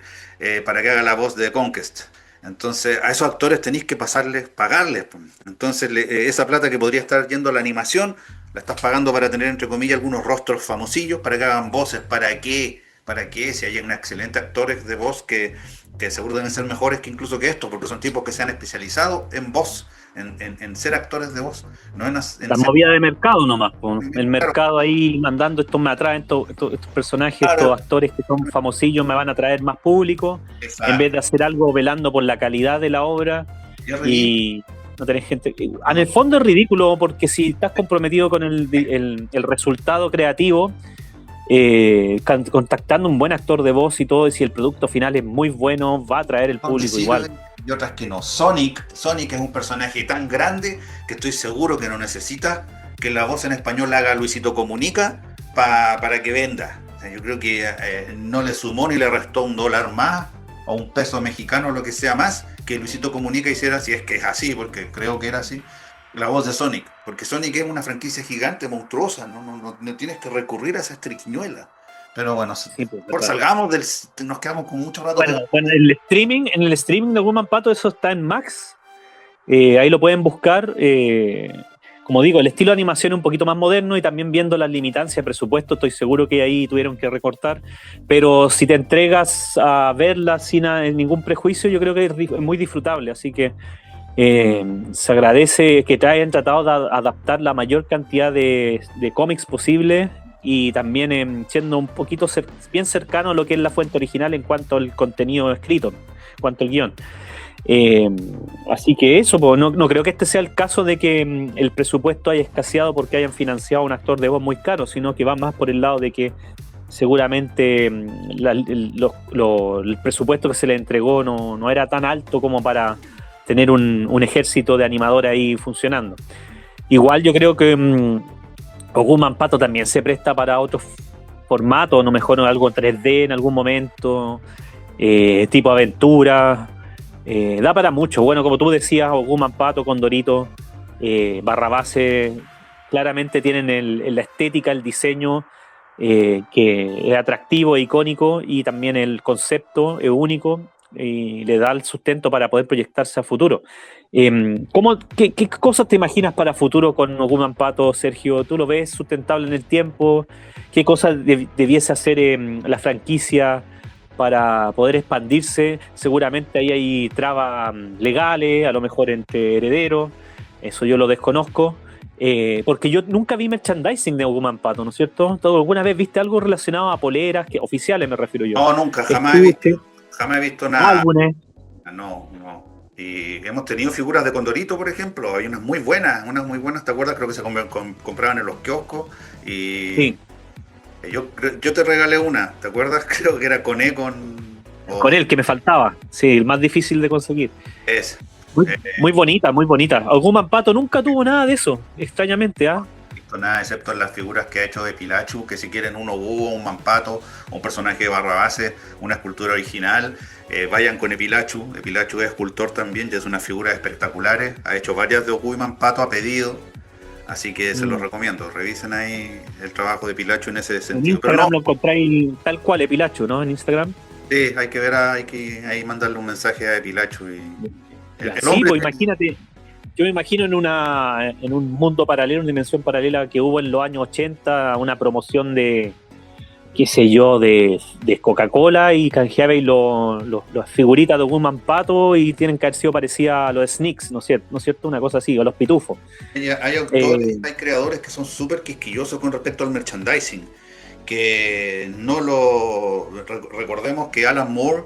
para que haga la voz de Conquest. Entonces a esos actores tenéis que pagarles. Entonces esa plata que podría estar yendo a la animación, la estás pagando para tener, entre comillas, algunos rostros famosillos, para que hagan voces. ¿Para qué? Si hay unos excelentes actores de voz que seguro deben ser mejores que incluso que estos, porque son tipos que se han especializado en voz, en ser actores de voz. No en la movida de mercado nomás, el mercado ahí mandando, estos me atraen, estos personajes, estos actores que son famosillos me van a traer más público. Exacto. En vez de hacer algo velando por la calidad de la obra y no tenés gente. En el fondo es ridículo, porque si estás comprometido con el resultado creativo, contactando un buen actor de voz y todo, y si el producto final es muy bueno, va a atraer el público igual. y otras que no. Sonic es un personaje tan grande que estoy seguro que no necesita que la voz en español la haga Luisito Comunica para que venda. O sea, yo creo que no le sumó ni le restó $1 más o un peso mexicano o lo que sea más que Luisito Comunica hiciera, si es que es así, porque creo que era así, la voz de Sonic, porque Sonic es una franquicia gigante, monstruosa, no tienes que recurrir a esas triquiñuelas. Pero bueno, Sí, pues, por salgamos nos quedamos con mucho rato. Bueno, en el streaming de Woman Pato eso está en Max. Ahí lo pueden buscar. Como digo, el estilo de animación es un poquito más moderno y también viendo las limitancias de presupuesto, estoy seguro que ahí tuvieron que recortar. Pero si te entregas a verla sin ningún prejuicio, yo creo que es muy disfrutable. Así que se agradece que te hayan tratado de adaptar la mayor cantidad de cómics posible y también siendo un poquito bien cercano a lo que es la fuente original en cuanto al contenido escrito, en cuanto al guión. Así que eso, pues, no creo que este sea el caso de que el presupuesto haya escaseado porque hayan financiado a un actor de voz muy caro, sino que va más por el lado de que seguramente el presupuesto que se le entregó no era tan alto como para tener un ejército de animadores ahí funcionando. Igual yo creo que Woman Pato también se presta para otros formatos, a lo mejor algo 3D en algún momento, tipo aventura. Da para mucho. Bueno, como tú decías, Woman Pato, Condorito, Barrabase, claramente tienen la estética, el diseño, que es atractivo e icónico, y también el concepto es único y le da el sustento para poder proyectarse a futuro. ¿Qué cosas te imaginas para futuro con Woman Pato, Sergio? ¿Tú lo ves sustentable en el tiempo? ¿Qué cosas debiese hacer la franquicia para poder expandirse? Seguramente ahí hay trabas legales, a lo mejor entre herederos, eso yo lo desconozco, porque yo nunca vi merchandising de Woman Pato, ¿no es cierto? ¿Tú alguna vez viste algo relacionado a poleras, oficiales me refiero yo? No, nunca, jamás he visto nada. Álbumes. No. Y hemos tenido figuras de Condorito, por ejemplo, hay unas muy buenas, ¿te acuerdas? Creo que se compraban en los kioscos y... Sí. Yo te regalé una, ¿te acuerdas? Creo que era con él, que me faltaba. Sí, el más difícil de conseguir. Es. Muy bonita, muy bonita. Woman Pato nunca tuvo nada de eso, extrañamente, ¿ah? No nada, excepto en las figuras que ha hecho de Pilachu, que si quieren un Obúo, un Mampato, un personaje de Barrabase, una escultura original, vayan con Epilachu. Epilachu es escultor también, ya es unas figuras espectaculares. Ha hecho varias de Obúo y Mampato a pedido. Así que se los recomiendo, revisen ahí el trabajo de Pilachu en ese sentido. En Instagram lo encontráis tal cual, Pilachu, ¿no? En Instagram. Sí, hay que ver, hay que ahí mandarle un mensaje a Pilachu. Sí, pues imagínate, yo me imagino en un mundo paralelo, una dimensión paralela que hubo en los años 80, una promoción de, qué sé yo, de Coca-Cola, y canjeabais las figuritas de Woman Pato y tienen que haber sido parecidas a los Snicks, ¿no es cierto? Una cosa así, o los Pitufos. Hay autores, hay creadores que son súper quisquillosos con respecto al merchandising, que recordemos que Alan Moore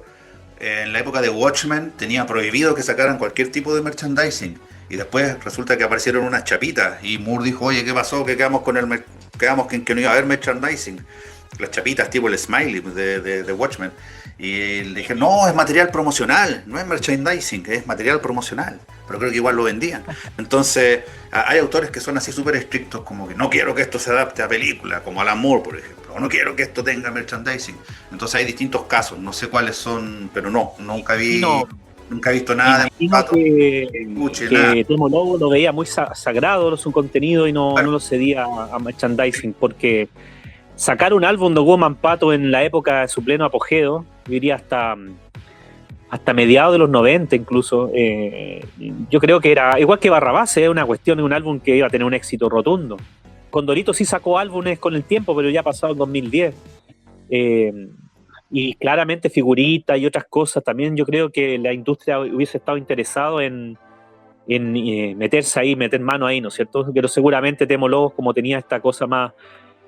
en la época de Watchmen tenía prohibido que sacaran cualquier tipo de merchandising, y después resulta que aparecieron unas chapitas y Moore dijo, oye, ¿qué pasó? Que quedamos que no iba a haber merchandising, las chapitas tipo el Smiley de Watchmen, y le dije, no, es material promocional, no es merchandising, es material promocional, pero creo que igual lo vendían. Entonces hay autores que son así súper estrictos, como que no quiero que esto se adapte a película, como Alan Moore, por ejemplo, o no quiero que esto tenga merchandising. Entonces hay distintos casos, no sé cuáles son, pero nunca he visto nada de Pato. Que Temo Lobo lo veía muy sagrado su contenido y no lo cedía a merchandising, porque sacar un álbum de Woman Pato en la época de su pleno apogeo, diría hasta mediados de los 90 incluso, yo creo que era igual que Barrabase, una cuestión de un álbum que iba a tener un éxito rotundo. Condorito sí sacó álbumes con el tiempo, pero ya ha pasado el 2010, y claramente figuritas y otras cosas. También yo creo que la industria hubiese estado interesado en meterse ahí, meter mano ahí, ¿no es cierto? Pero seguramente Temo Lobos, como tenía esta cosa más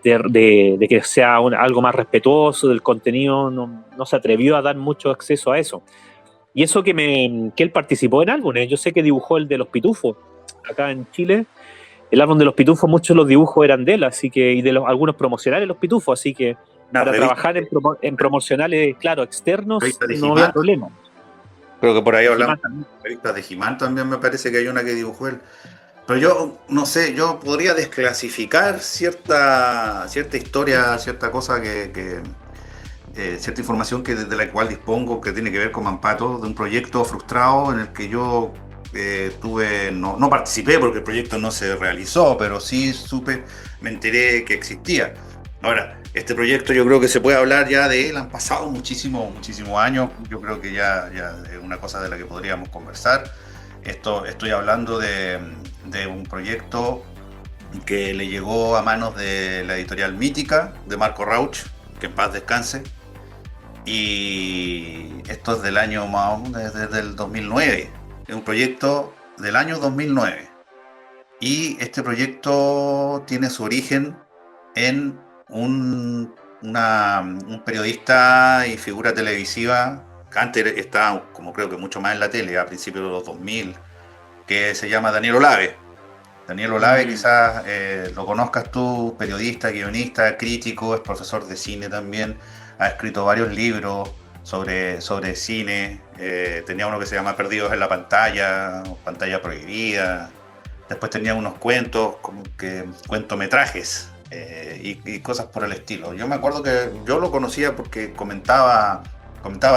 de que sea algo más respetuoso del contenido, no se atrevió a dar mucho acceso a eso. Y eso que él participó en álbumes. Yo sé que dibujó el de los Pitufos acá en Chile. El álbum de los Pitufos, muchos de los dibujos eran de él, así que, y de algunos promocionales de los Pitufos, así que para trabajar en promocionales, claro, externos, no había problema. Creo que por ahí hablamos He-Man también. de revistas de He-Man también me parece que hay una que dibujó él. Pero yo no sé, yo podría desclasificar cierta historia, cierta cosa cierta información de la cual dispongo que tiene que ver con Mampato, de un proyecto frustrado en el que yo no participé porque el proyecto no se realizó, pero sí me enteré que existía. Ahora, este proyecto yo creo que se puede hablar ya de él, han pasado muchísimos años, yo creo que ya es una cosa de la que podríamos conversar. Estoy hablando de un proyecto que le llegó a manos de la editorial Mítica, de Marco Rauch, que en paz descanse. Y esto es del año más o menos desde el 2009. Es un proyecto del año 2009. Y este proyecto tiene su origen en un periodista y figura televisiva que antes estaba, como creo que mucho más en la tele, a principios de los 2000, que se llama Daniel Olave. Daniel Olave, quizás lo conozcas tú, periodista, guionista, crítico, es profesor de cine también, ha escrito varios libros sobre cine, tenía uno que se llama Perdidos en la pantalla, Pantalla Prohibida, después tenía unos cuentos, cuentometrajes y cosas por el estilo. Yo me acuerdo que yo lo conocía porque comentaba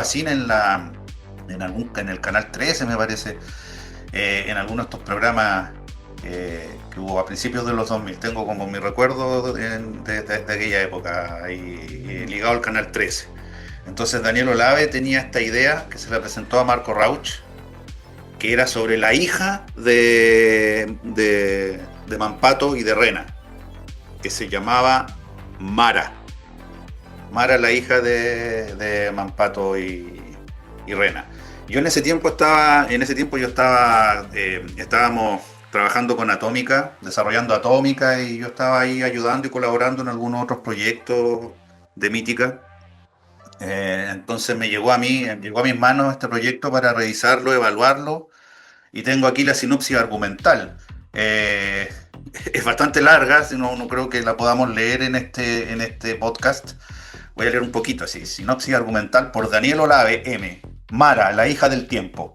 cine en el Canal 13, me parece, en algunos de estos programas que hubo a principios de los 2000. Tengo como mi recuerdo de aquella época, ligado al Canal 13. Entonces Daniel Olave tenía esta idea que se la presentó a Marco Rauch, que era sobre la hija de Mampato y de Rena, que se llamaba Mara. Mara, la hija de Mampato y Rena. Yo en ese tiempo estábamos trabajando con Atómica, desarrollando Atómica, y yo estaba ahí ayudando y colaborando en algunos otros proyectos de Mítica. Entonces llegó a mis manos este proyecto para revisarlo, evaluarlo, y tengo aquí la sinopsis argumental. Es bastante larga, no creo que la podamos leer en este podcast. Voy a leer un poquito así. Sinopsis argumental por Daniel Olave M. Mara, la hija del tiempo.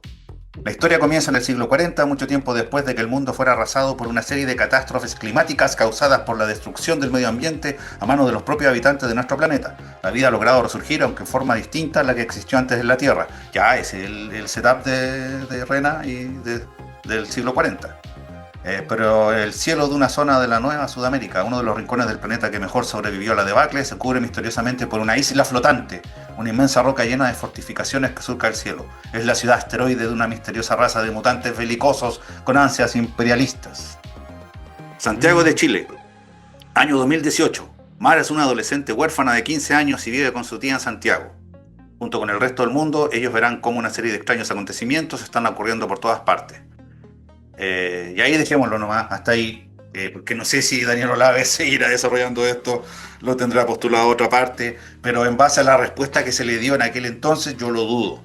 La historia comienza en el siglo 40, mucho tiempo después de que el mundo fuera arrasado por una serie de catástrofes climáticas causadas por la destrucción del medio ambiente a manos de los propios habitantes de nuestro planeta. La vida ha logrado resurgir, aunque en forma distinta a la que existió antes en la Tierra. Ya es el setup de Rena y del siglo 40. Pero el cielo de una zona de la Nueva Sudamérica, uno de los rincones del planeta que mejor sobrevivió a la debacle, se cubre misteriosamente por una isla flotante, una inmensa roca llena de fortificaciones que surca el cielo. Es la ciudad asteroide de una misteriosa raza de mutantes belicosos con ansias imperialistas. Santiago de Chile, año 2018. Mara es una adolescente huérfana de 15 años y vive con su tía en Santiago. Junto con el resto del mundo, ellos verán cómo una serie de extraños acontecimientos están ocurriendo por todas partes. Y ahí dejémoslo nomás, hasta ahí, porque no sé si Daniel Olave seguirá desarrollando esto, lo tendrá postulado a otra parte, pero en base a la respuesta que se le dio en aquel entonces, yo lo dudo.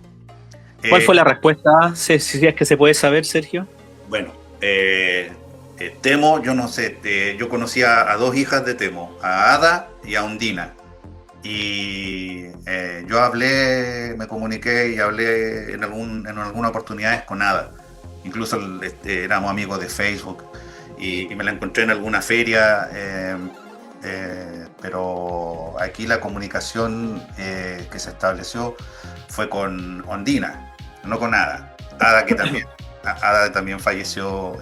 ¿Cuál fue la respuesta? Si es que se puede saber, Sergio. Bueno, Temo, yo no sé, yo conocía a dos hijas de Temo, a Ada y a Ondina. Y yo me comuniqué y hablé en algunas oportunidades con Ada. Incluso éramos amigos de Facebook y me la encontré en alguna feria, pero aquí la comunicación que se estableció fue con Ondina, no con Ada. Ada también falleció,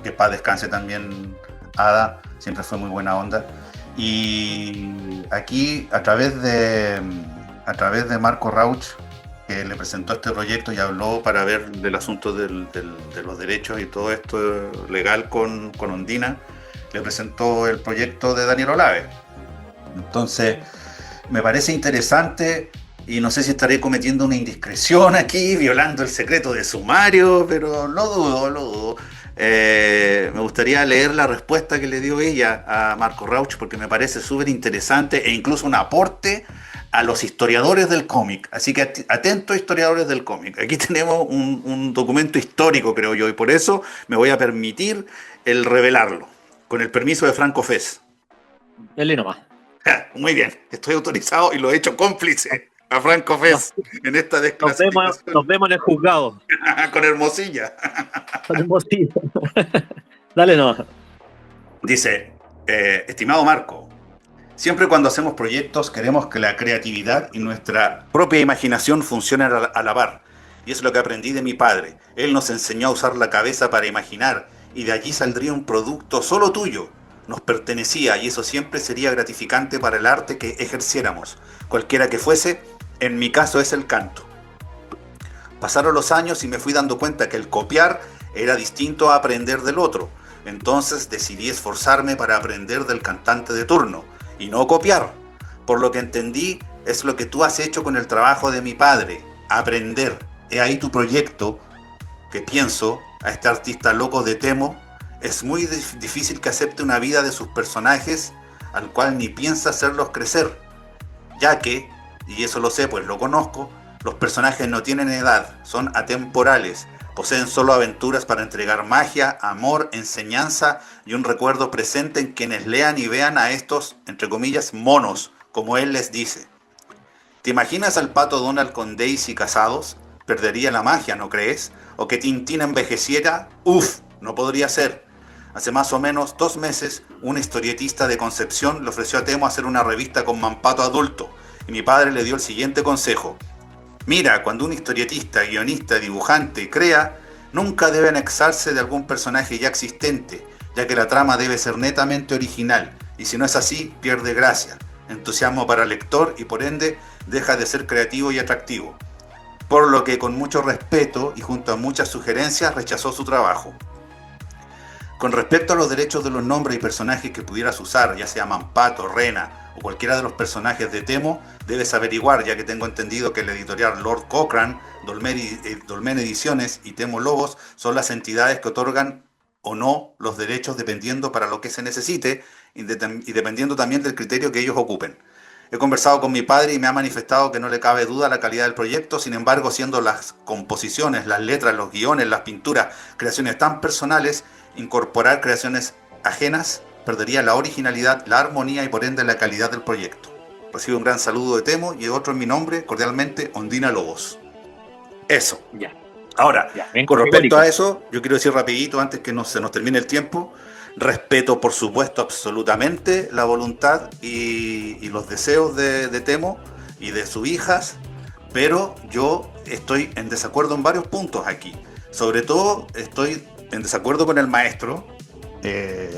que paz descanse también Ada, siempre fue muy buena onda. Y aquí a través de Marco Rauch, que le presentó este proyecto y habló para ver del asunto de los derechos y todo esto legal con Ondina, le presentó el proyecto de Daniel Olave. Entonces, me parece interesante, y no sé si estaré cometiendo una indiscreción aquí, violando el secreto de sumario, pero lo dudo. Me gustaría leer la respuesta que le dio ella a Marco Rauch, porque me parece súper interesante e incluso un aporte a los historiadores del cómic. Así que atentos, historiadores del cómic. Aquí tenemos un documento histórico, creo yo, y por eso me voy a permitir el revelarlo, con el permiso de Franco Fez. Dale nomás. Muy bien, estoy autorizado y lo he hecho cómplice. a Franco Fez en esta desclasificación. Nos vemos en el juzgado. Con Hermosilla. Con Hermosilla. Dale no. Dice, estimado Marco, siempre cuando hacemos proyectos queremos que la creatividad y nuestra propia imaginación funcionen a la par. Y es lo que aprendí de mi padre. Él nos enseñó a usar la cabeza para imaginar y de allí saldría un producto solo tuyo. Nos pertenecía y eso siempre sería gratificante para el arte que ejerciéramos, cualquiera que fuese. En mi caso es el canto. Pasaron los años y me fui dando cuenta que el copiar era distinto a aprender del otro. Entonces decidí esforzarme para aprender del cantante de turno y no copiar. Por lo que entendí es lo que tú has hecho con el trabajo de mi padre, aprender. He ahí tu proyecto, que pienso, a este artista loco de Temo, es muy difícil que acepte una vida de sus personajes al cual ni piensa hacerlos crecer, ya que, y eso lo sé pues lo conozco, los personajes no tienen edad, son atemporales, poseen solo aventuras para entregar magia, amor, enseñanza y un recuerdo presente en quienes lean y vean a estos, entre comillas, monos, como él les dice. ¿Te imaginas al Pato Donald con Daisy casados? Perdería la magia, ¿no crees? ¿O que Tintín envejeciera? ¡Uf! No podría ser. Hace más o menos 2 meses, una historietista de Concepción le ofreció a Temo hacer una revista con Mampato adulto, y mi padre le dio el siguiente consejo. Mira, cuando un historietista, guionista, dibujante crea, nunca debe anexarse de algún personaje ya existente, ya que la trama debe ser netamente original, y si no es así, pierde gracia, entusiasmo para el lector y por ende deja de ser creativo y atractivo. Por lo que con mucho respeto y junto a muchas sugerencias rechazó su trabajo. Con respecto a los derechos de los nombres y personajes que pudieras usar, ya sea Mampato, Rena o cualquiera de los personajes de Temo, debes averiguar, ya que tengo entendido que la editorial Lord Cochrane, Dolmen Ediciones y Temo Lobos son las entidades que otorgan o no los derechos dependiendo para lo que se necesite y dependiendo también del criterio que ellos ocupen. He conversado con mi padre y me ha manifestado que no le cabe duda la calidad del proyecto, sin embargo, siendo las composiciones, las letras, los guiones, las pinturas, creaciones tan personales, incorporar creaciones ajenas perdería la originalidad, la armonía y por ende la calidad del proyecto. Recibo un gran saludo de Temo y otro en mi nombre, cordialmente, Ondina Lobos. Eso. Ya. Ahora, Ya, con respecto a eso, yo quiero decir rapidito, antes que se nos termine el tiempo, respeto, por supuesto, absolutamente la voluntad y los deseos de Temo y de sus hijas, pero yo estoy en desacuerdo en varios puntos aquí. Sobre todo, estoy en desacuerdo con el maestro,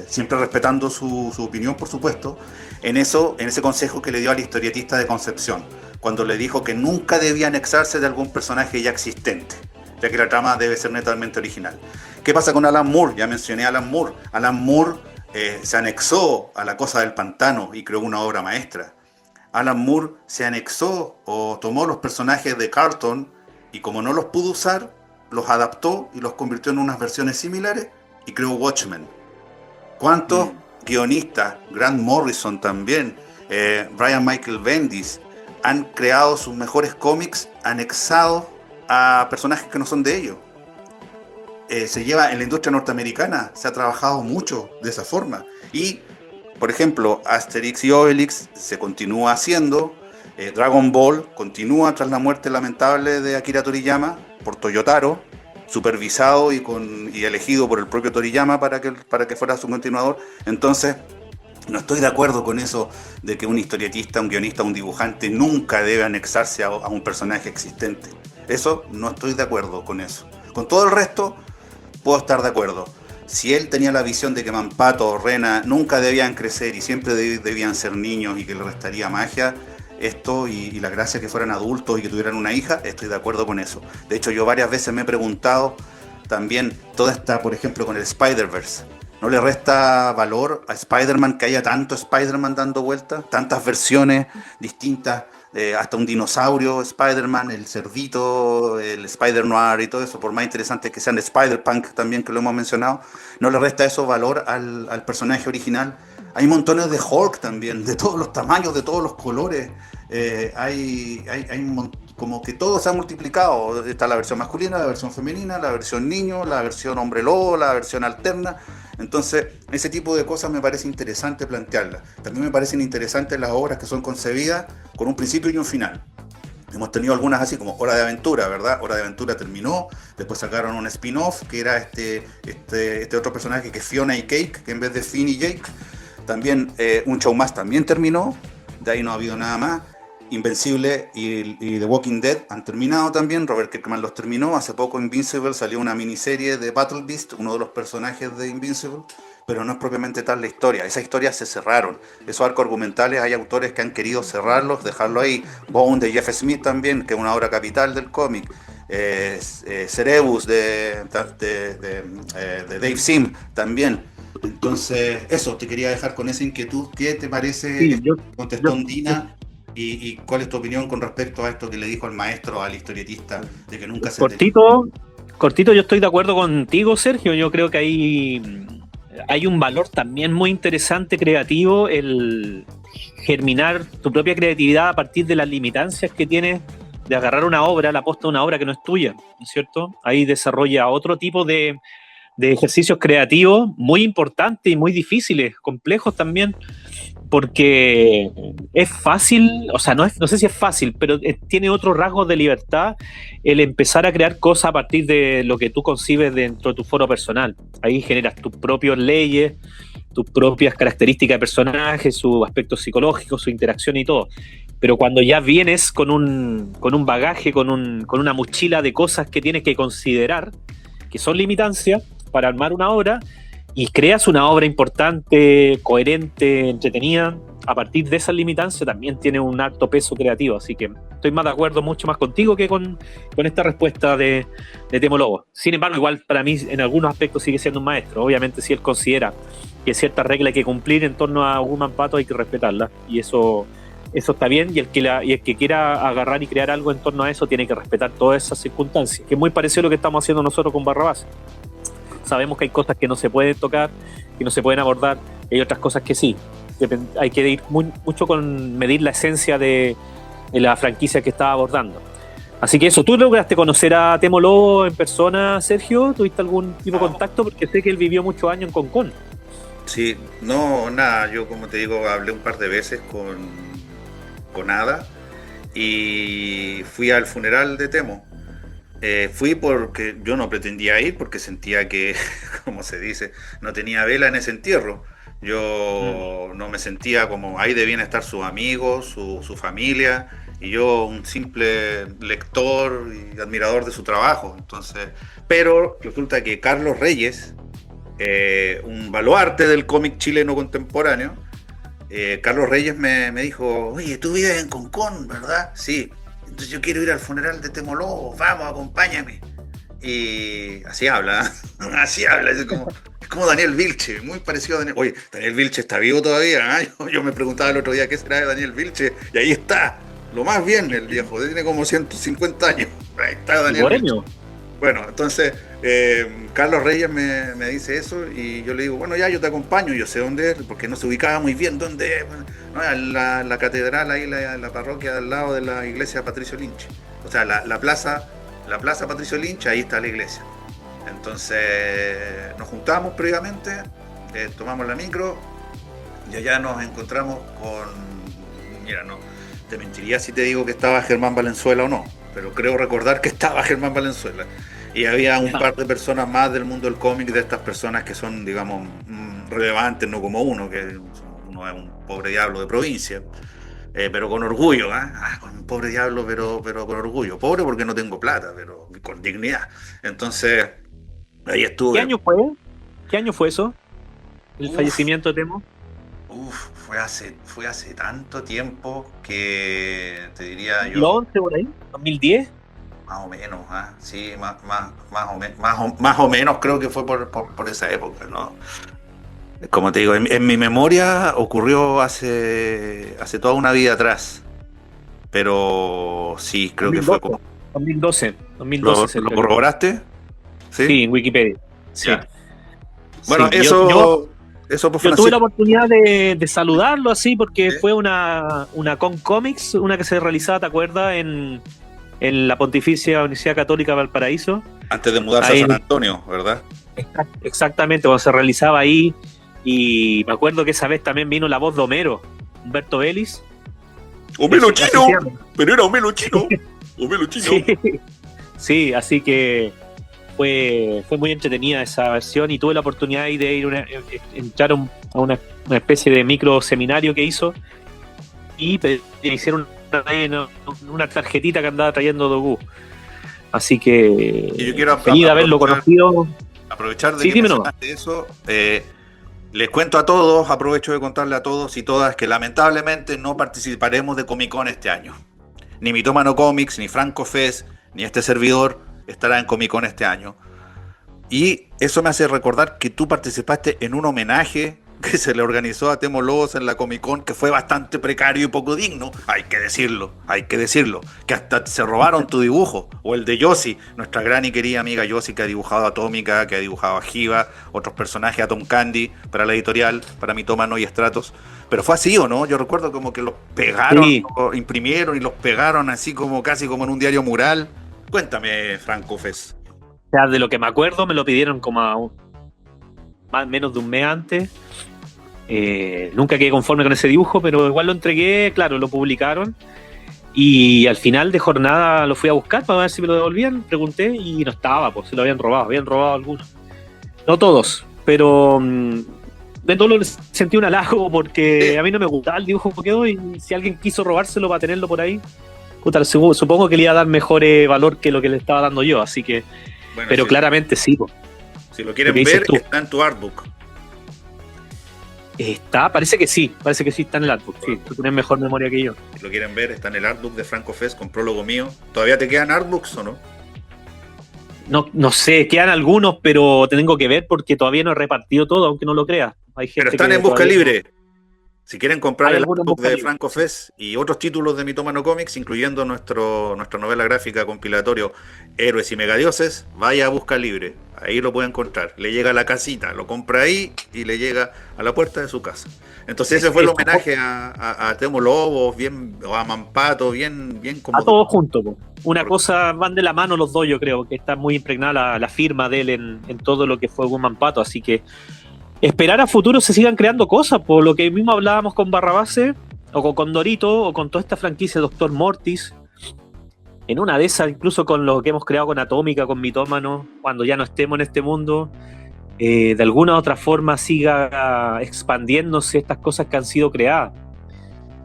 siempre respetando su opinión, por supuesto, en ese consejo que le dio al historietista de Concepción, cuando le dijo que nunca debía anexarse de algún personaje ya existente, ya que la trama debe ser netamente original. ¿Qué pasa con Alan Moore? Ya mencioné a Alan Moore. Alan Moore se anexó a La Cosa del Pantano y creó una obra maestra. Alan Moore se anexó o tomó los personajes de Carlton y como no los pudo usar, los adaptó y los convirtió en unas versiones similares y creó Watchmen. ¿Cuántos guionistas, Grant Morrison también, Brian Michael Bendis, han creado sus mejores cómics anexados a personajes que no son de ellos? Se lleva en la industria norteamericana, se ha trabajado mucho de esa forma. Y, por ejemplo, Asterix y Obelix se continúa haciendo, Dragon Ball continúa tras la muerte lamentable de Akira Toriyama por Toyotaro, supervisado y elegido por el propio Toriyama para que fuera su continuador. Entonces, no estoy de acuerdo con eso de que un historietista, un guionista, un dibujante nunca debe anexarse a un personaje existente. Eso no estoy de acuerdo con eso. Con todo el resto, puedo estar de acuerdo. Si él tenía la visión de que Mampato o Rena nunca debían crecer y siempre debían ser niños y que le restaría magia, esto y la gracia que fueran adultos y que tuvieran una hija, estoy de acuerdo con eso. De hecho, yo varias veces me he preguntado también, toda esta, por ejemplo, con el Spider-Verse, ¿no le resta valor a Spider-Man que haya tanto Spider-Man dando vueltas? Tantas versiones distintas, hasta un dinosaurio Spider-Man, el cerdito, el Spider-Noir y todo eso, por más interesante que sean Spider-Punk también, que lo hemos mencionado, ¿no le resta eso valor al personaje original? Hay montones de Hulk también, de todos los tamaños, de todos los colores. Como que todo se ha multiplicado. Está la versión masculina, la versión femenina, la versión niño, la versión hombre lobo, la versión alterna. Entonces, ese tipo de cosas me parece interesante plantearlas. También me parecen interesantes las obras que son concebidas con un principio y un final. Hemos tenido algunas así como Hora de Aventura, ¿verdad? Hora de Aventura terminó, después sacaron un spin-off que era este otro personaje que es Fiona y Cake, que en vez de Finn y Jake, también un show más también terminó, de ahí no ha habido nada más. Invencible y The Walking Dead han terminado también, Robert Kirkman los terminó, hace poco Invincible salió una miniserie de Battle Beast, uno de los personajes de Invincible, pero no es propiamente tal la historia, esas historias se cerraron, esos arcos argumentales hay autores que han querido cerrarlos, dejarlo ahí, Bone de Jeff Smith también, que es una obra capital del cómic, Cerebus de Dave Sim también. Entonces, eso, te quería dejar con esa inquietud. ¿Qué te parece? Sí, Contestó Ondina. ¿Y cuál es tu opinión con respecto a esto que le dijo el maestro al historietista de que nunca se cortito, yo estoy de acuerdo contigo, Sergio. Yo creo que hay un valor también muy interesante creativo, el germinar tu propia creatividad a partir de las limitancias que tienes de agarrar una obra, la posta de una obra que no es tuya, ¿no es cierto? Ahí desarrolla otro tipo de ejercicios creativos muy importantes y muy difíciles, complejos también, porque es fácil, o sea, no sé si es fácil, pero tiene otros rasgos de libertad el empezar a crear cosas a partir de lo que tú concibes dentro de tu foro personal. Ahí generas tus propias leyes, tus propias características de personaje, su aspecto psicológico, su interacción y todo. Pero cuando ya vienes con un bagaje, con una mochila de cosas que tienes que considerar, que son limitancias para armar una obra, y creas una obra importante, coherente, entretenida, a partir de esas limitancias también tiene un alto peso creativo. Así que estoy más de acuerdo mucho más contigo que con esta respuesta de Temo Lobo. Sin embargo, igual para mí en algunos aspectos sigue siendo un maestro. Obviamente si él considera que ciertas reglas hay que cumplir en torno a un Mampato hay que respetarlas. Y eso está bien, y el que quiera agarrar y crear algo en torno a eso tiene que respetar todas esas circunstancias, que es muy parecido a lo que estamos haciendo nosotros con Barrabás. Sabemos que hay cosas que no se pueden tocar, que no se pueden abordar, y hay otras cosas que sí. Hay que ir mucho con medir la esencia de la franquicia que estaba abordando. Así que eso, ¿tú lograste conocer a Temo Lobo en persona, Sergio? ¿Tuviste algún tipo de contacto? Porque sé que él vivió muchos años en Concón. Sí, no, nada, yo como te digo, hablé un par de veces con Ada y fui al funeral de Temo. Fui porque yo no pretendía ir, porque sentía que, como se dice, no tenía vela en ese entierro. Yo no me sentía como ahí debían estar sus amigos, su familia, y yo un simple lector y admirador de su trabajo. Entonces, pero resulta que Carlos Reyes, un baluarte del cómic chileno contemporáneo, Carlos Reyes me dijo: oye, tú vives en Concón, ¿verdad? Sí. Entonces yo quiero ir al funeral de Temo Lobo, vamos, acompáñame. Y así habla, así habla, es como Daniel Vilche, muy parecido a Daniel. Oye, Daniel Vilche está vivo todavía, ¿eh? Yo me preguntaba el otro día qué será de Daniel Vilche, y ahí está, lo más bien el viejo, tiene como 150 años, ahí está Daniel Vilche. Bueno, entonces Carlos Reyes me dice eso y yo le digo, bueno, ya yo te acompaño, yo sé dónde es, porque no se ubicaba muy bien dónde es, ¿no? La catedral ahí, la parroquia al lado de la iglesia Patricio Lynch, o sea, la plaza Patricio Lynch, ahí está la iglesia. Entonces nos juntamos previamente, tomamos la micro y allá nos encontramos mira, no, te mentiría si te digo que estaba Germán Valenzuela o no, pero creo recordar que estaba Germán Valenzuela. Y había un par de personas más del mundo del cómic, de estas personas que son, digamos, relevantes, no como uno, que uno es un pobre diablo de provincia, pero con orgullo, con un pobre diablo, pero con orgullo. Pobre porque no tengo plata, pero con dignidad. Entonces, ahí estuve. ¿Qué año fue? ¿Qué año fue eso? ¿El fallecimiento de Temo? Fue hace tanto tiempo que te diría yo. ¿2011 por ahí? ¿2010? Más o menos, sí, más o menos creo que fue por esa época, ¿no? Como te digo, en mi memoria ocurrió hace toda una vida atrás, pero sí, creo 2012, que fue como... 2012. ¿Lo corroboraste? Sí, en Wikipedia. Sí. Bueno, sí, eso yo tuve la oportunidad de saludarlo así porque fue una Con Comics, una que se realizaba, ¿te acuerdas? En la Pontificia Universidad Católica de Valparaíso. Antes de mudarse a San Antonio, ¿verdad? Exactamente, cuando se realizaba ahí. Y me acuerdo que esa vez también vino la voz de Homero, Humberto Vélez. Homelo Así chino, se llama. pero era Homelo chino. Homelo chino. Sí, sí, así que fue muy entretenida esa versión y tuve la oportunidad ahí de ir entrar a una especie de micro seminario que hizo y me hicieron una tarjetita que andaba trayendo Dogu. Así que Y yo quiero feliz de haberlo conocido. aprovechar de Sí, que dime nomás. mencionaste eso. Les cuento a todos, aprovecho de contarle a todos y todas que lamentablemente no participaremos de Comic Con este año. Ni Mitómano Comics, ni Franco Fest, ni este servidor estará en Comic Con este año. Y eso me hace recordar que tú participaste en un homenaje que se le organizó a Temo Lobos en la Comic Con, que fue bastante precario y poco digno, hay que decirlo, que hasta se robaron tu dibujo, o el de Yossi, nuestra gran y querida amiga Yossi, que ha dibujado a Atómica, que ha dibujado a Jiva, otros personajes, a Tom Candy, para la editorial, para Mitómano y Stratos. Pero fue así, ¿o no? Yo recuerdo como que los pegaron, Sí. o imprimieron y los pegaron así como casi como en un diario mural. Cuéntame, Franco Fes. O sea, de lo que me acuerdo, me lo pidieron como más menos de un mes antes. Nunca quedé conforme con ese dibujo, pero igual lo entregué, claro, lo publicaron. Y al final de jornada lo fui a buscar para ver si me lo devolvían. Pregunté y no estaba, pues se lo habían robado algunos. No todos, pero de todo lo sentí un halago porque a mí no me gustaba el dibujo que quedó y si alguien quiso robárselo para tenerlo por ahí, puta, supongo que le iba a dar mejor valor que lo que le estaba dando yo, así que. Bueno, Pero sí, claramente sí, po. si lo quieren Lo que dices ver, tú. está en tu artbook. Parece que sí está en el artbook. Sí, tú tienes mejor memoria que yo. Si lo quieren ver, está en el artbook de Franco Fest con prólogo mío. ¿Todavía te quedan artbooks o no? No sé, quedan algunos, pero tengo que ver porque todavía no he repartido todo, aunque no lo creas. Hay gente Pero están que en busca todavía libre. Si quieren comprar Hay el algunos en artbook busca de libre. Franco Fest y otros títulos de Mitómano Comics, incluyendo nuestra novela gráfica compilatorio Héroes y Megadioses, vaya a busca libre. Ahí lo puede encontrar. Le llega a la casita, lo compra ahí y le llega a la puerta de su casa. Entonces ese fue el homenaje a Temo Lobos, bien, o a Mampato, bien como... A todos juntos, po. Una cosa van de la mano los dos, yo creo, que está muy impregnada la firma de él en todo lo que fue Woman Pato, así que esperar a futuro se sigan creando cosas, por lo que mismo hablábamos con Barrabase, o con Condorito, o con toda esta franquicia Doctor Mortis. En una de esas, incluso con lo que hemos creado con Atómica, con Mitómano, cuando ya no estemos en este mundo, de alguna u otra forma siga expandiéndose estas cosas que han sido creadas.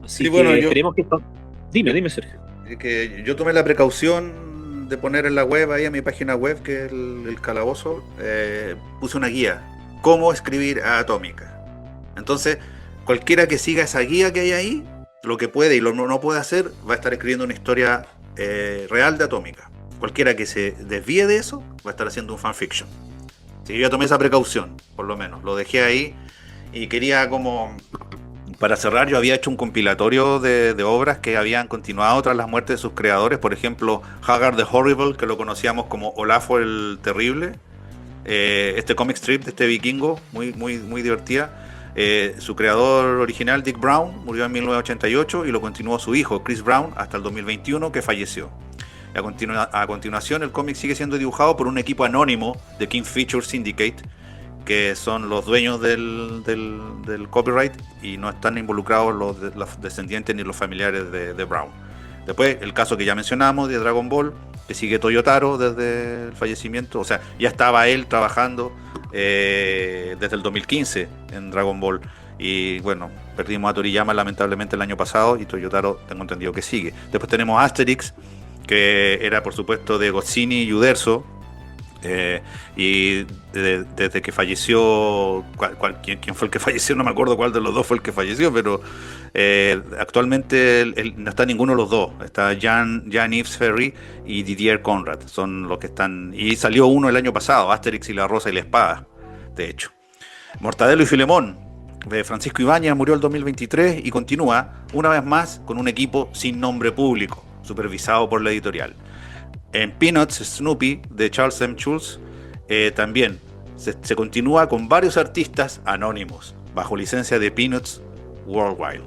Así Sí, que bueno, esperemos que esto. Dime, Sergio. que yo tomé la precaución de poner en la web, ahí en mi página web, que es el calabozo, puse una guía, cómo escribir a Atómica. Entonces, cualquiera que siga esa guía que hay ahí, lo que puede y lo no puede hacer, va a estar escribiendo una historia real de Atómica. Cualquiera que se desvíe de eso, va a estar haciendo un fanfiction. Sí, yo tomé esa precaución, por lo menos, lo dejé ahí y quería como... Para cerrar, yo había hecho un compilatorio de obras que habían continuado tras las muertes de sus creadores. Por ejemplo, Haggard the Horrible, que lo conocíamos como Olafo el Terrible. Este comic strip de este vikingo, muy divertida. Su creador original, Dick Brown, murió en 1988 y lo continuó su hijo, Chris Brown, hasta el 2021, que falleció. A continuación, el cómic sigue siendo dibujado por un equipo anónimo de King Feature Syndicate, que son los dueños del copyright y no están involucrados los descendientes ni los familiares de Brown. Después, el caso que ya mencionamos de Dragon Ball, que sigue Toyotaro desde el fallecimiento, o sea, ya estaba él trabajando desde el 2015 en Dragon Ball. Y bueno, perdimos a Toriyama lamentablemente el año pasado y Toyotaro tengo entendido que sigue. Después tenemos Asterix, que era por supuesto de Goscinny y Uderzo. Y desde que falleció, ¿quién fue el que falleció? No me acuerdo cuál de los dos fue el que falleció, pero actualmente no está ninguno de los dos. Está Jean-Yves Ferry y Didier Conrad, son los que están. Y salió uno el año pasado, Asterix y la Rosa y la Espada, de hecho. Mortadelo y Filemón, de Francisco Ibáñez, murió el 2023 y continúa una vez más con un equipo sin nombre público, supervisado por la editorial. En Peanuts, Snoopy, de Charles M. Schulz, también se continúa con varios artistas anónimos, bajo licencia de Peanuts Worldwide.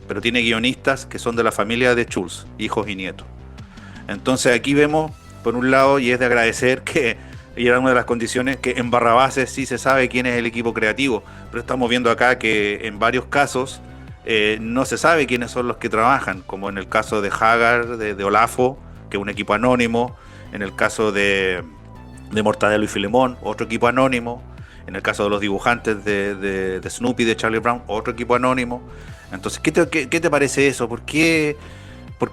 Pero tiene guionistas que son de la familia de Schulz, hijos y nietos. Entonces aquí vemos, por un lado, y es de agradecer que, y era una de las condiciones, que en Barrabases sí se sabe quién es el equipo creativo, pero estamos viendo acá que en varios casos no se sabe quiénes son los que trabajan, como en el caso de Hagar, de Olafo, que es un equipo anónimo, en el caso de Mortadelo y Filemón, otro equipo anónimo, en el caso de los dibujantes de Snoopy, de Charlie Brown, otro equipo anónimo. Entonces, ¿qué te parece eso? ¿Por qué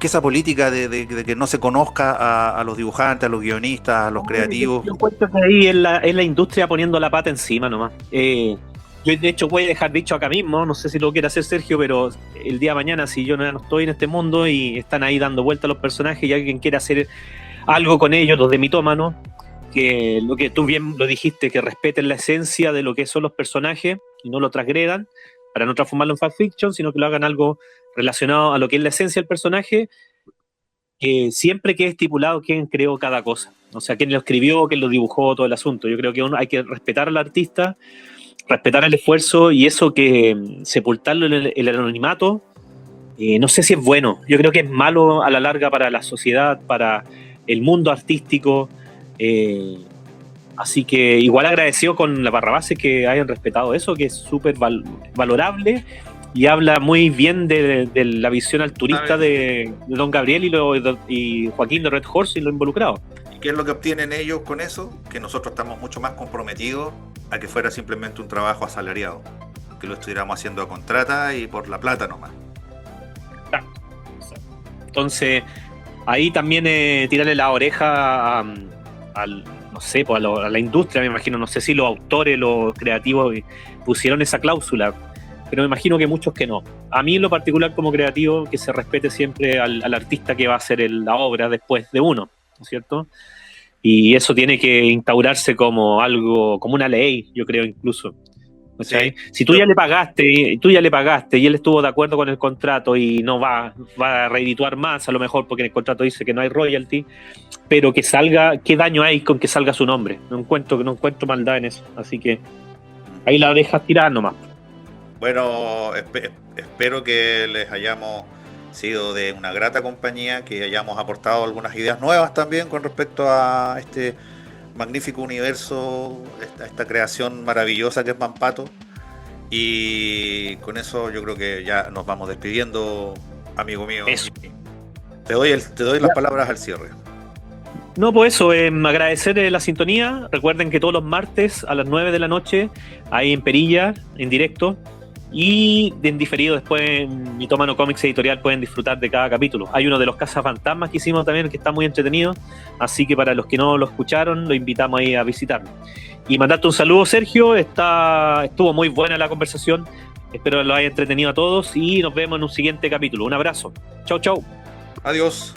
esa política de que no se conozca a los dibujantes, a los guionistas, a los creativos? Yo encuentro que ahí es la industria poniendo la pata encima nomás. Yo de hecho voy a dejar dicho acá mismo, no sé si lo quiere hacer Sergio, pero el día de mañana, si yo no estoy en este mundo y están ahí dando vuelta a los personajes y alguien quiere hacer algo con ellos, los de mitómanos, que lo que tú bien lo dijiste, que respeten la esencia de lo que son los personajes y no lo transgredan para no transformarlo en fanfiction, sino que lo hagan algo relacionado a lo que es la esencia del personaje, siempre que es estipulado quién creó cada cosa, o sea, quién lo escribió, quién lo dibujó, todo el asunto. Yo creo que hay que respetar al artista, respetar el esfuerzo, y eso que sepultarlo en el anonimato, no sé si es bueno. Yo creo que es malo a la larga para la sociedad, para el mundo artístico. Así que igual agradecido con la Barrabase que hayan respetado eso, que es súper valorable y habla muy bien de la visión altruista de Don Gabriel y Joaquín de Red Horse y lo involucrado. ¿Y qué es lo que obtienen ellos con eso? Que nosotros estamos mucho más comprometidos a que fuera simplemente un trabajo asalariado, que lo estuviéramos haciendo a contrata y por la plata nomás. Entonces, ahí también tirarle la oreja al, no sé, pues a la industria, me imagino. No sé si los autores, los creativos pusieron esa cláusula, pero me imagino que muchos que no. A mí en lo particular como creativo, que se respete siempre al artista que va a hacer la obra después de uno, ¿no es cierto? Y eso tiene que instaurarse como algo, como una ley, yo creo incluso. ¿Sí? Si tú ya le pagaste y él estuvo de acuerdo con el contrato y no va a reedituar más, a lo mejor porque en el contrato dice que no hay royalty, pero que salga, ¿qué daño hay con que salga su nombre? No encuentro maldad en eso, así que ahí la dejas tirada nomás. Bueno, espero que les hayamos sido de una grata compañía, que hayamos aportado algunas ideas nuevas también con respecto a este magnífico universo, esta creación maravillosa que es Mampato. Y con eso yo creo que ya nos vamos despidiendo, amigo mío. Eso. Te doy las palabras al cierre. No, pues eso, agradecer la sintonía. Recuerden que todos los martes a las 9 de la noche hay en Perilla, en directo, y en diferido después en Mitómano Comics Editorial pueden disfrutar de cada capítulo. Hay uno de los Cazafantasmas que hicimos también, que está muy entretenido, así que para los que no lo escucharon, lo invitamos ahí a visitarlo. Y mandarte un saludo, Sergio. Estuvo muy buena la conversación, espero que lo haya entretenido a todos y nos vemos en un siguiente capítulo. Un abrazo, chau. Adiós.